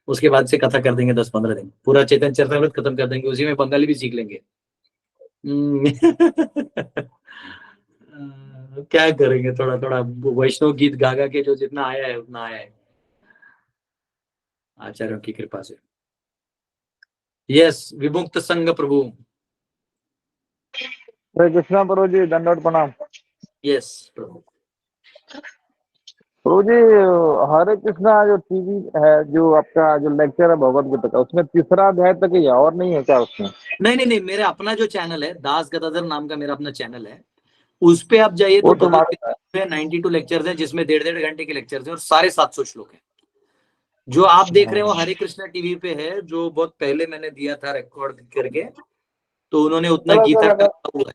उसके बाद से कथा कर देंगे 10-15 दिन, पूरा चेतन चरितमृत खत्म कर देंगे, उसी में बंगाली भी सीख लेंगे। क्या करेंगे, थोड़ा थोड़ा वैष्णव गीत गा गा के जो जितना आया है उतना आया है, आचार्यों की कृपा से। यस, विमुक्त संघ प्रभु। हरे कृष्णा प्रभु जी, दंडवत प्रणाम। यस प्रभु। प्रभु जी, हरे कृष्णा जो टीवी है, जो आपका जो लेक्चर है भगवत गीता का, उसमें तीसरा अध्याय तक ही है, और नहीं है क्या उसमें? नहीं नहीं नहीं, मेरा अपना जो चैनल है दास गदाधर नाम का मेरा अपना चैनल है, उस पे आप जाइए तो 92 लेक्चर्स हैं, जिसमें 1.5 घंटे के लेक्चर्स हैं और सारे 700 श्लोक हैं। जो आप देख रहे हो हरे कृष्णा टीवी पे है, जो बहुत पहले मैंने दिया था रिकॉर्ड करके, तो उन्होंने उतना गीता का हुआ है,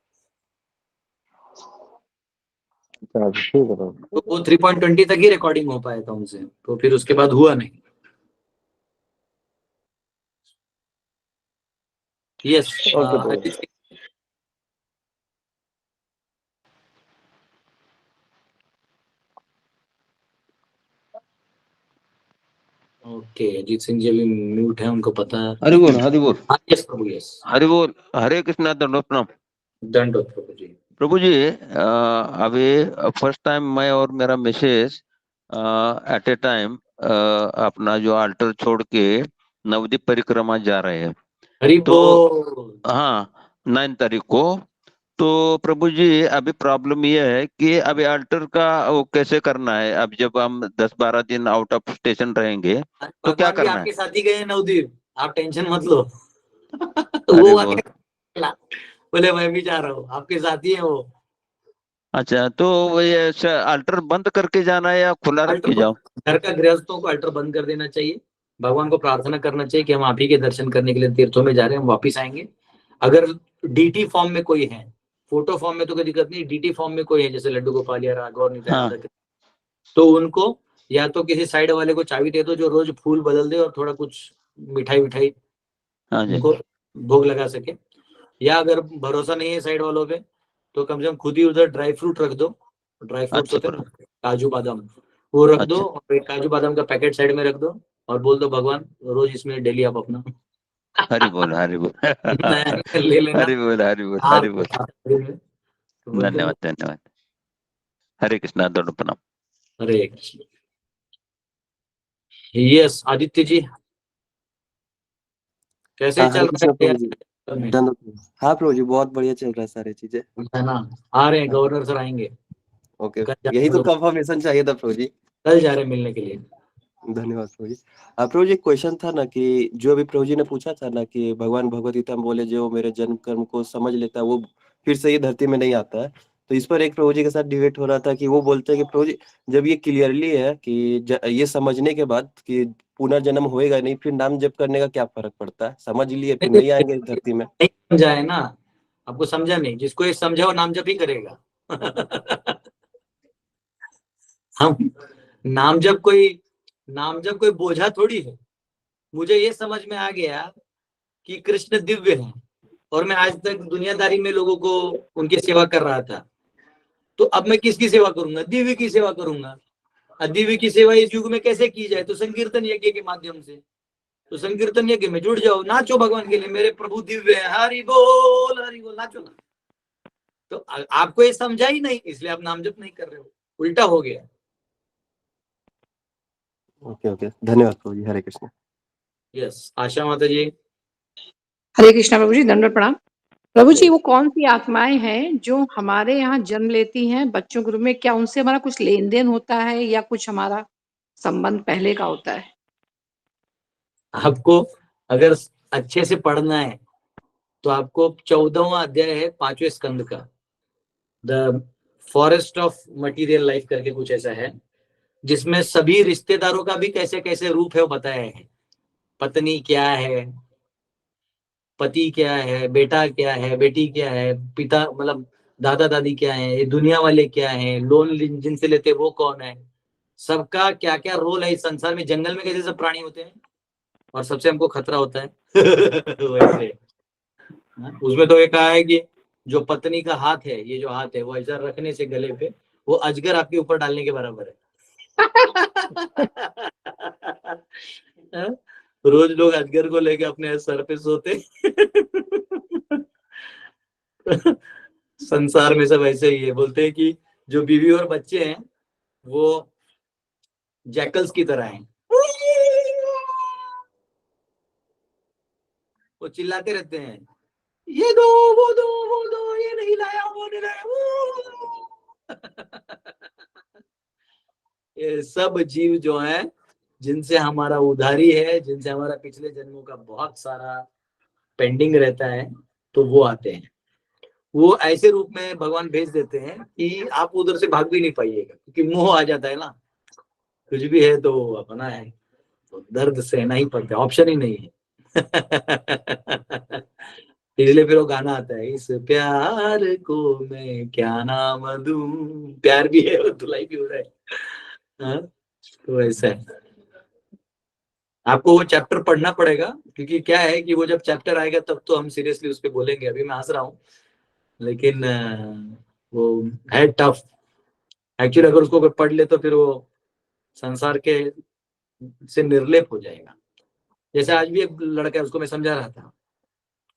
तो वो 3.20 तक ही रिकॉर्डिंग हो पाया था उनसे, तो फिर उसके बाद हुआ नहीं। यस, ओके, अजीत सिंह जी अभी म्यूट है, उनको पता है। हरि बोल, हरि बोल। यस प्रभु, यस, हरि बोल। हरे कृष्णा, दंडवत प्रणाम। दंडवत प्रभु जी। प्रभु जी, अभी फर्स्ट टाइम मैं और मेरा मिसेस एट ए टाइम अपना जो अल्टर छोड़ के नवदीप परिक्रमा जा रहे हैं। तो हाँ, 9 तारीख को। तो प्रभु जी अभी प्रॉब्लम ये है कि अभी अल्टर का वो कैसे करना है। अब जब हम 10-12 दिन आउट ऑफ स्टेशन रहेंगे तो क्या करना है? आपके साथ ही गए नवदीप, आप टेंशन मत लो। वो बोले मैं भी जा रहा हूँ, आपके साथ ही है वो। अच्छा, तो ये अल्टर बंद करके जाना है या खुला रख के जाओ? घर का गृहस्थों को अल्टर बंद कर देना चाहिए, भगवान को प्रार्थना करना चाहिए कि हम आप ही के दर्शन करने के लिए तीर्थों में जा रहे हैं, हम वापिस आएंगे। अगर डीटी फॉर्म में कोई है, फोटो फॉर्म में तो कोई दिक्कत नहीं, डीटी फॉर्म में कोई है जैसे लड्डू गोपाल या राघव हाँ। तो उनको या तो किसी साइड वाले को चाबी दे दो जो रोज फूल बदल दे और थोड़ा कुछ मिठाई विठाई हाँ जी। उनको भोग लगा सके, या अगर भरोसा नहीं है साइड वालों पे तो कम से कम खुद ही उधर ड्राई फ्रूट रख दो, ड्राई फ्रूट्स अच्छा होते हैं ना, काजू बादाम, वो रख दो अच्छा। और एक काजू बादाम का पैकेट साइड में रख दो और बोल दो भगवान रोज इसमें डेली आप अपना हरि बोल हरि बोल नया ले लेना हरि बोल हरि बोल आप हरि बोल। तो बोलते हैं, धन्यवाद धन्यवाद। हरे कृष्णा, दोनों प्रणाम। हरे कृष्ण। यस आदित्य जी कैसे हाँ, चल हरे रहा कृष्णा है प्रभु जी। तैयारी? धन्यवाद। हाँ प्रभु जी, बहुत बढ़िया चल रहा है सारी चीजें। है ना, आ रहे हैं हाँ, गवर्नर सर आएंगे, ओके, कल जा यही रहे तो हैं, कंफर्मेशन चाहिए था प्रभु जी। कल जा रहे हैं मिलने के लिए। धन्यवाद प्रभु जी। प्रभु जी, क्वेश्चन था ना कि जो अभी प्रभु जी ने पूछा था ना कि भगवान भगवत गीता में बोले जो मेरे जन्म कर्म को समझ लेता है वो फिर से ये धरती में नहीं आता है। तो इस पर एक प्रभु जी के साथ डिबेट हो रहा था कि वो बोलते हैं कि प्रभु जी जब ये क्लियरली है कि ये समझने के बाद कि पुनर्जन्म होएगा नहीं, फिर नाम जप करने का क्या फर्क पड़ता है? समझ लिए फिर नहीं आएंगे इस धरती में। नहीं समझा है ना, आपको समझा नहीं, जिसको ये समझा वो नाम जप ही करेगा हम नाम जप कोई बोझा थोड़ी है। मुझे ये समझ में आ गया कि कृष्ण दिव्य है और मैं आज तक दुनियादारी में लोगों को उनकी सेवा कर रहा था, तो अब मैं किसकी सेवा करूंगा? दिव्य की सेवा करूंगा। दिव्य की सेवा इस युग में कैसे की जाए? तो संकीर्तन यज्ञ के माध्यम से। तो संकीर्तन यज्ञ में जुड़ जाओ, नाचो भगवान के लिए, मेरे प्रभु दिव्य है, हरि बोल नाचो ना। तो आपको ये समझा ही नहीं इसलिए आप नाम जप नहीं कर रहे हो, उल्टा हो गया। ओके ओके, धन्यवाद प्रभु जी। हरे कृष्ण। यस आशा माता जी। हरे कृष्णा प्रभु जी, दंडवत प्रणाम। प्रभु जी, वो कौन सी आत्माएं हैं जो हमारे यहाँ जन्म लेती हैं बच्चों के रूप में? क्या उनसे हमारा कुछ लेन देन होता है या कुछ हमारा संबंध पहले का होता है? आपको अगर अच्छे से पढ़ना है तो आपको 14वां अध्याय है 5वें स्कंद का, the forest of material life करके कुछ ऐसा है, जिसमें सभी रिश्तेदारों का भी कैसे कैसे रूप है वो बताया है। पत्नी क्या है, पति क्या है, बेटा क्या है, बेटी क्या है, पिता मतलब दादा दादी क्या है, ये दुनिया वाले क्या है, लोन जिनसे लेते वो कौन है, सबका क्या क्या रोल है इस संसार में। जंगल में कैसे सब प्राणी होते हैं और सबसे हमको खतरा होता है वैसे उसमें तो ये कहा है कि जो पत्नी का हाथ है, ये जो हाथ है वो ऐसा रखने से गले पे, वो अजगर आपके ऊपर डालने के बराबर है रोज लोग अजगर को लेके अपने सर पे सोते संसार में सब ऐसे ही है। बोलते हैं कि जो बीवी और बच्चे हैं वो जैकल्स की तरह हैं, वो चिल्लाते रहते हैं, ये दो वो दो वो दो, ये नहीं लाया वो नहीं लाया ये सब जीव जो हैं जिनसे हमारा उधारी है, जिनसे हमारा पिछले जन्मों का बहुत सारा पेंडिंग रहता है, तो वो आते हैं। वो ऐसे रूप में भगवान भेज देते हैं कि आप उधर से भाग भी नहीं पाइएगा, क्योंकि मोह आ जाता है ना, कुछ भी है तो अपना है, तो दर्द सहना ही पड़ता है, ऑप्शन ही नहीं है इसलिए फिर वो गाना आता है, इस प्यार को मैं क्या नाम दूं, प्यार भी है और धुलाई भी हो रहा है। हाँ? तो ऐसा है, आपको वो चैप्टर पढ़ना पड़ेगा, क्योंकि क्या है कि वो जब चैप्टर आएगा तब तो हम सीरियसली उस पर बोलेंगे। अभी मैं हंस रहा हूँ लेकिन वो है टफ एक्चुअली। अगर उसको पढ़ ले तो फिर वो संसार के से निर्लेप हो जाएगा। जैसे आज भी एक लड़का है, उसको मैं समझा रहा था,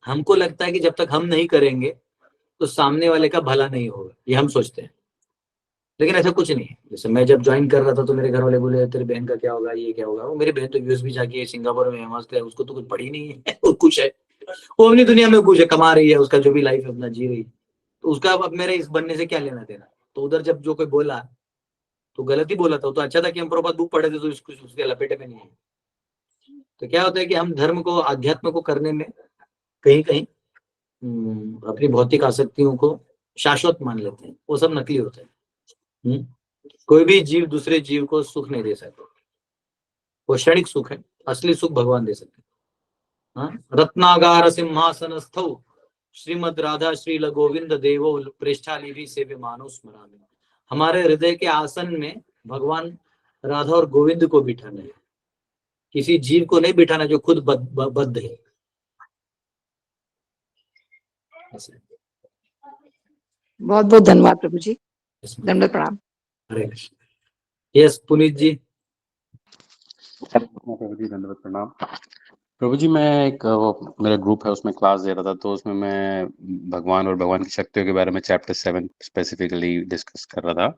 हमको लगता है कि जब तक हम नहीं करेंगे तो सामने वाले का भला नहीं होगा, ये हम सोचते हैं, लेकिन ऐसा कुछ नहीं है। जैसे मैं जब ज्वाइन कर रहा था तो मेरे घर वाले बोले तेरी बहन का क्या होगा, ये क्या होगा, वो मेरी बहन तो यूएस भी जाके सिंगापुर में मस्त है, उसको तो कुछ पड़ी नहीं है वो कुछ है, वो अपनी दुनिया में कुछ है, कमा रही है, उसका जो भी लाइफ है अपना जी रही है, तो उसका अब मेरे इस बनने से क्या लेना देना। तो उधर जब जो कोई बोला तो गलत ही बोला था, तो अच्छा था कि हम प्रभुपाद बुक पढ़े थे तो उसके लपेटे में नहीं है। तो क्या होता है कि हम धर्म को अध्यात्म को करने में कहीं कहीं अपनी भौतिक आसक्तियों को शाश्वत मान लेते हैं, वो सब नकली होता है। कोई भी जीव दूसरे जीव को सुख नहीं दे सकता, वो क्षणिक सुख है, असली सुख भगवान दे सकते हैं। रत्नागार सिंहासन स्थौ श्रीमद राधा श्रील गोविंद देवो पृष्ठालिभि सेव्यमानो स्मरामि। हमारे हृदय के आसन में भगवान राधा और गोविंद को बिठाना है, किसी जीव को नहीं बिठाना जो खुद बद्ध है। बहुत बहुत धन्यवाद प्रभु जी, दंडवत प्रणाम। हरे कृष्ण। यस पुनीत जी। प्रभु जी दंडवत प्रणाम। प्रभु जी मैं मेरा ग्रुप है उसमें क्लास दे रहा था, तो उसमें मैं भगवान और भगवान की शक्तियों के बारे में चैप्टर 7 स्पेसिफिकली डिस्कस कर रहा था।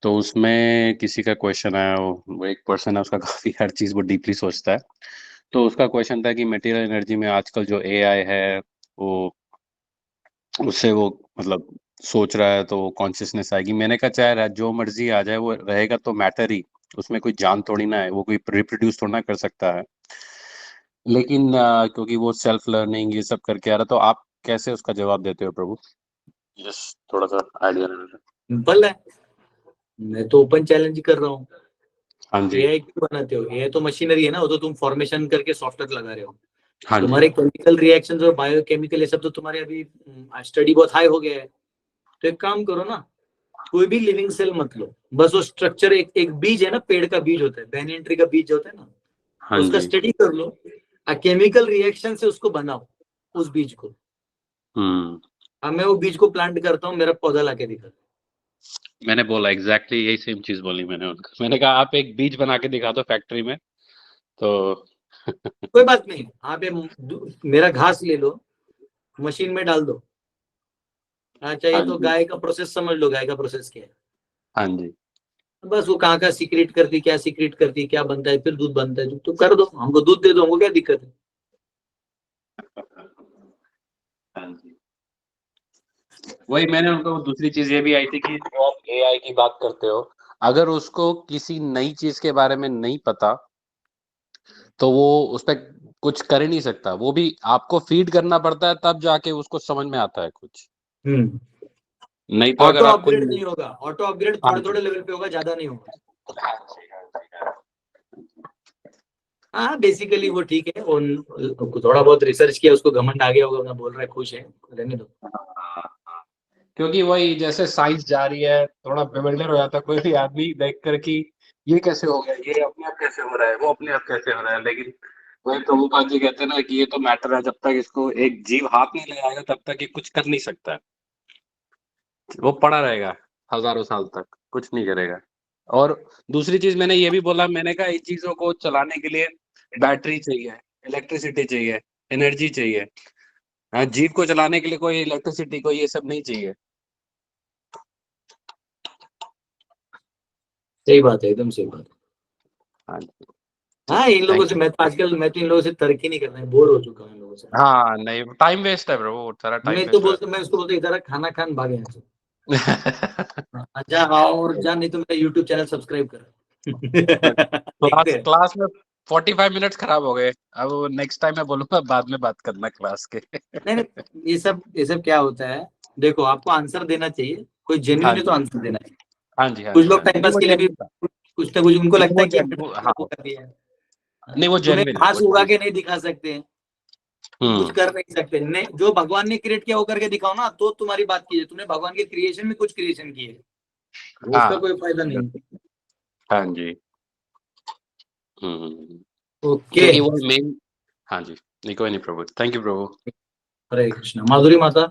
तो उसमें किसी का क्वेश्चन आया, वो एक पर्सन है, उसका काफी हर चीज वो डीपली सोचता है। तो उसका क्वेश्चन था कि मटेरियल एनर्जी में आजकल जो एआई है वो उससे वो मतलब सोच रहा है तो कॉन्शियसनेस आएगी। मैंने कहा चाहे जो मर्जी आ जाए वो रहेगा तो मैटर ही, उसमें कोई जान थोड़ी ना है, वो कोई रिप्रोड्यूस थोड़ा ना कर सकता है। लेकिन क्योंकि वो सेल्फ लर्निंग ये सब करके आ रहा, तो आप कैसे उसका जवाब देते हो प्रभु? जस्ट थोड़ा सा आइडिया लेना था। सिंपल है, मैं तो ओपन चैलेंज कर रहा हूँ। हाँ जी। एआई क्यों बनाते हो? एआई तो मशीनरी है ना, वो तो तुम फॉर्मेशन करके सॉफ्टवेयर लगा रहे हो। हाँ तुम्हारे जी। केमिकल रिएक्शंस और बायोकेमिकल ये सब तो तुम्हारे अभी स्टडी बहुत हाई हो गया है। तो एक काम करो ना, कोई भी लिविंग सेल मत लो, बस वो स्ट्रक्चर एक बीज है ना, पेड़ का बीज होता है, बैनियन ट्री का बीज होता है ना, हाँ उसका जी। स्टडी कर लो, केमिकल रिएक्शन से उसको बनाओ उस बीज को। अब मैं वो बीज को प्लांट करता हूँ, मेरा पौधा लाके दिखा। मैंने बोला एग्जैक्टली यही सेम चीज बोली मैंने उनको। मैंने कहा आप एक बीज बना के दिखा दो फैक्ट्री में तो कोई बात नहीं, आप मेरा घास ले लो, मशीन में डाल दो। चाहिए तो गाय का प्रोसेस समझ लो, गाय का प्रोसेस क्या है। हाँ जी। बस वो कहाँ का सीक्रेट करती, क्या सीक्रेट करती, क्या बनता है, फिर दूध बनता है, तो कर दो, हमको दूध दे दो, हमको क्या दिक्कत है। हाँ जी। वही मैंने उनको दूसरी चीज ये भी आई थी कि जो आप एआई की बात करते हो, अगर उसको किसी नई चीज के बारे में नहीं पता तो वो उस पर कुछ कर ही नहीं सकता। वो भी आपको फीड करना पड़ता है, तब जाके उसको समझ में आता है कुछ। नहीं तो ऑटो अगर आपको अपग्रेड नहीं होगा, ऑटो अपग्रेड थोड़े थोड़े लेवल पे होगा, ज्यादा नहीं होगा। हाँ बेसिकली वो ठीक है, थोड़ा बहुत रिसर्च किया, उसको घमंड आ गया होगा, मैं बोल रहा है, खुश है, रहने दो। क्योंकि वही जैसे साइंस जा रही है, थोड़ा बेविल्डर हो जाता है कोई भी आदमी देख कर कि ये कैसे हो गया, ये अपने आप कैसे हो रहा है, वो अपने आप कैसे हो रहा है। लेकिन वही प्रभुपाद जी कहते हैं ना कि ये तो मैटर है, जब तक इसको एक जीव हाथ नहीं लगाएगा तब तक ये कुछ कर नहीं सकता है। वो पड़ा रहेगा हजारों साल तक, कुछ नहीं करेगा। और दूसरी चीज मैंने ये भी बोला, मैंने कहा इन चीजों को चलाने के लिए बैटरी चाहिए, इलेक्ट्रिसिटी चाहिए, एनर्जी चाहिए। हाँ, जीव को चलाने के लिए कोई इलेक्ट्रिसिटी कोई ये सब नहीं चाहिए। सही बात है, एकदम सही बात है। हाँ हाँ इन लोगों से मैं तो इन लोगों से तर्क ही नहीं करना है, बोर हो चुका हूँ इन लोगों से। हाँ नहीं, टाइम वेस्ट है ब्रो, सारा टाइम मैं तो वेस्ट मैं उसको बोलता इधर खाना खान भागे यहाँ से। जा और जा, नहीं तो मेरा यूट्यूब चैनल सब्सक्राइब कर। क्लास में 45 मिनट्स खराब हो गए। अब नेक्स्ट टाइम मैं बोलूंगा बाद में बात करना क्लास के। नहीं, ये सब क्या होता है, देखो आपको आंसर देना चाहिए, कोई जेन्युइन है तो आंसर देना है। हाँ जी। कुछ लोग टाइम पास के लिए भी कुछ ना कुछ उनको लगता है कि नहीं, वो तुम्हें जेन्युइन घास उगा के नहीं दिखा सकते, कुछ कर नहीं सकते। नहीं, जो भगवान ने क्रिएट किया वो करके दिखाओ ना, तो तुम्हारी बात कीजिए। तुमने भगवान के क्रिएशन में कुछ क्रिएशन किए, उसका कोई फायदा नहीं। हाँ जी। ओके वो मेन। हाँ जी, नहीं कोई नहीं प्रभु, थैंक यू प्रभु। हरे कृष्णा। माधुरी माता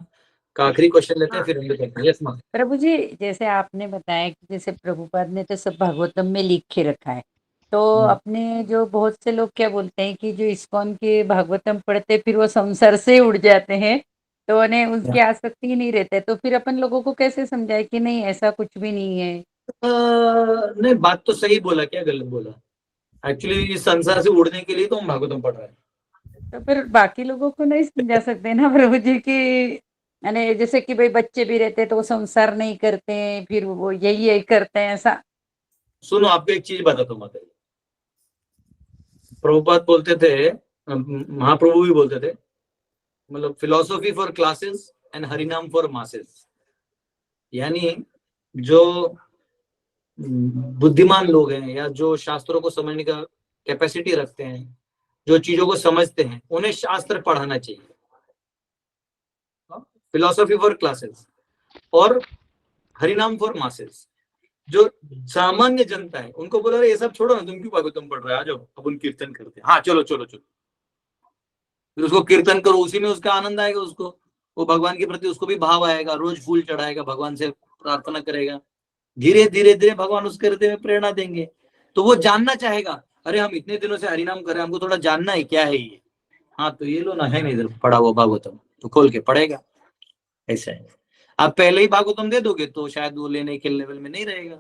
का आखिरी क्वेश्चन लेते हैं, फिर हम देखते हैं। यस माता। प्रभु जी, जैसे आपने बताया कि जैसे प्रभुपाद ने तो सब भागवतम में लिख के रखा है, तो अपने जो बहुत से लोग क्या बोलते हैं कि जो इस्कॉन के भागवतम पढ़ते फिर वो संसार से उड़ जाते हैं, तो उन्हें उनकी आसक्ति ही नहीं रहते, तो फिर अपन लोगों को कैसे समझाए कि नहीं ऐसा कुछ भी नहीं है? नहीं, बात तो सही बोला, क्या गलत बोला? एक्चुअली इस संसार से उड़ने के लिए तो हम भागवतम पढ़ रहे हैं। तो फिर बाकी लोगों को नहीं समझा सकते ना प्रभु जी की, यानी जैसे कि भाई बच्चे भी रहते हैं तो वो संसार नहीं करते हैं, फिर वो यही करते हैं, ऐसा। सुनो, आपको एक चीज बताता हूँ माता जी। प्रभुपाद बोलते थे, महाप्रभु भी बोलते थे, मतलब फिलोसॉफी फॉर क्लासेस एंड हरिनाम फॉर मासेस। यानी जो बुद्धिमान लोग हैं या जो शास्त्रों को समझने का कैपेसिटी रखते हैं, जो चीजों को समझते हैं, उन्हें शास्त्र पढ़ाना चाहिए। फिलोसफी फॉर क्लासेस और हरिनाम फॉर मासेस। जो सामान्य जनता है उनको बोला ये सब छोड़ो ना, तुम क्यों भागवतम पढ़ रहे हो, आ जाओ अपन कीर्तन करते हैं। हाँ चलो चलो चलो, फिर उसको कीर्तन करो, उसी में उसका आनंद आएगा, उसको वो भगवान के प्रति उसको भी भाव आएगा, रोज फूल चढ़ाएगा, भगवान से प्रार्थना करेगा, धीरे धीरे धीरे भगवान उसके हृदय में प्रेरणा देंगे। तो वो जानना चाहेगा, अरे हम इतने दिनों से हरिनाम कर रहे हैं, हमको थोड़ा जानना है क्या है ये। हाँ तो ये लो ना, है नहीं इधर पढ़ा हुआ भागवतम, तो खोल के पढ़ेगा। ऐसा है, आप पहले ही भागवतम दे दोगे तो शायद वो लेने के लेवल में नहीं रहेगा,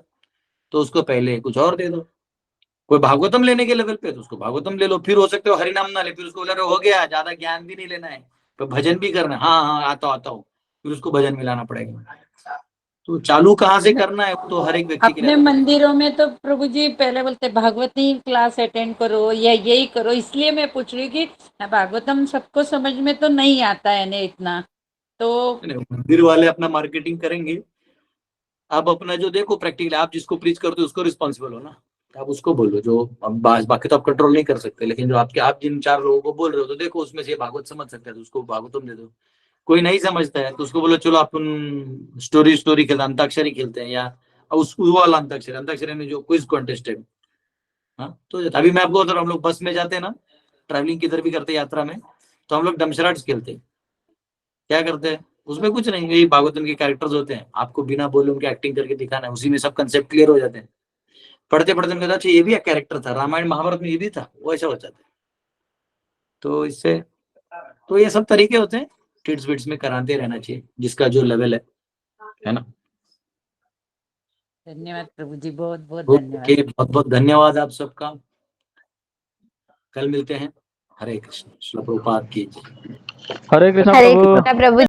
तो उसको पहले कुछ और दे दो। कोई भागवतम लेने के लेवल पे तो उसको भागवतम ले लो, फिर हो सकते हो हरिनाम ना ले, फिर उसको बोला हो गया, ज्यादा ज्ञान भी नहीं लेना है, तो भजन भी करना है। हाँ हाँ आता हूँ, फिर उसको भजन मिलाना पड़ेगा। तो चालू कहाँ से करना है तो हर एक व्यक्ति के अपने मंदिरों में तो प्रभु जी पहले बोलते भागवती क्लास अटेंड करो या यही करो, इसलिए मैं पूछ रही हूँ कि भागवतम सबको समझ में तो नहीं आता है ना इतना, तो मंदिर वाले अपना मार्केटिंग करेंगे। आप अपना जो देखो प्रैक्टिकल, आप जिसको प्रीच करते हो उसको रिस्पॉन्सिबल हो ना, आप उसको बोलो। जो बाकी तो आप कंट्रोल नहीं कर सकते, लेकिन जो आप जिन 4 लोगों को बोल रहे हो तो देखो उसमें से भागवत समझ सकते हैं तो उसको भागवतम दे दो। कोई नहीं समझता है तो उसको बोलो चलो अपन स्टोरी खेलते, अंताक्षरी खेलते हैं, या उस वाला अंताक्षरी में जो क्विज कॉन्टेस्ट है। हाँ तो अभी मैं आपको बता रहा हूँ, हम लोग बस में जाते हैं ना, ट्रैवलिंग किधर भी करते हैं यात्रा में, तो हम लोग डमशराट्स खेलते हैं। क्या करते हैं उसमें, कुछ नहीं, यही भागवतम के कैरेक्टर्स होते हैं, आपको बिना बोले उनके एक्टिंग करके दिखाना है, उसी में सब कंसेप्ट क्लियर हो जाते हैं। पढ़ते पढ़ते में अच्छा ये भी एक कैरेक्टर था, रामायण महाभारत में ये भी था, वो ऐसा हो जाता है। तो इससे तो ये सब तरीके होते हैं, किड्स विड्स में कराते रहना चाहिए जिसका जो लेवल है ना। धन्यवाद प्रभु जी, बहुत बहुत धन्यवाद। बहुत बहुत धन्यवाद आप सबका। कल मिलते हैं। हरे कृष्ण। श्री प्रभुपाद की जय। हरे कृष्ण प्रभु।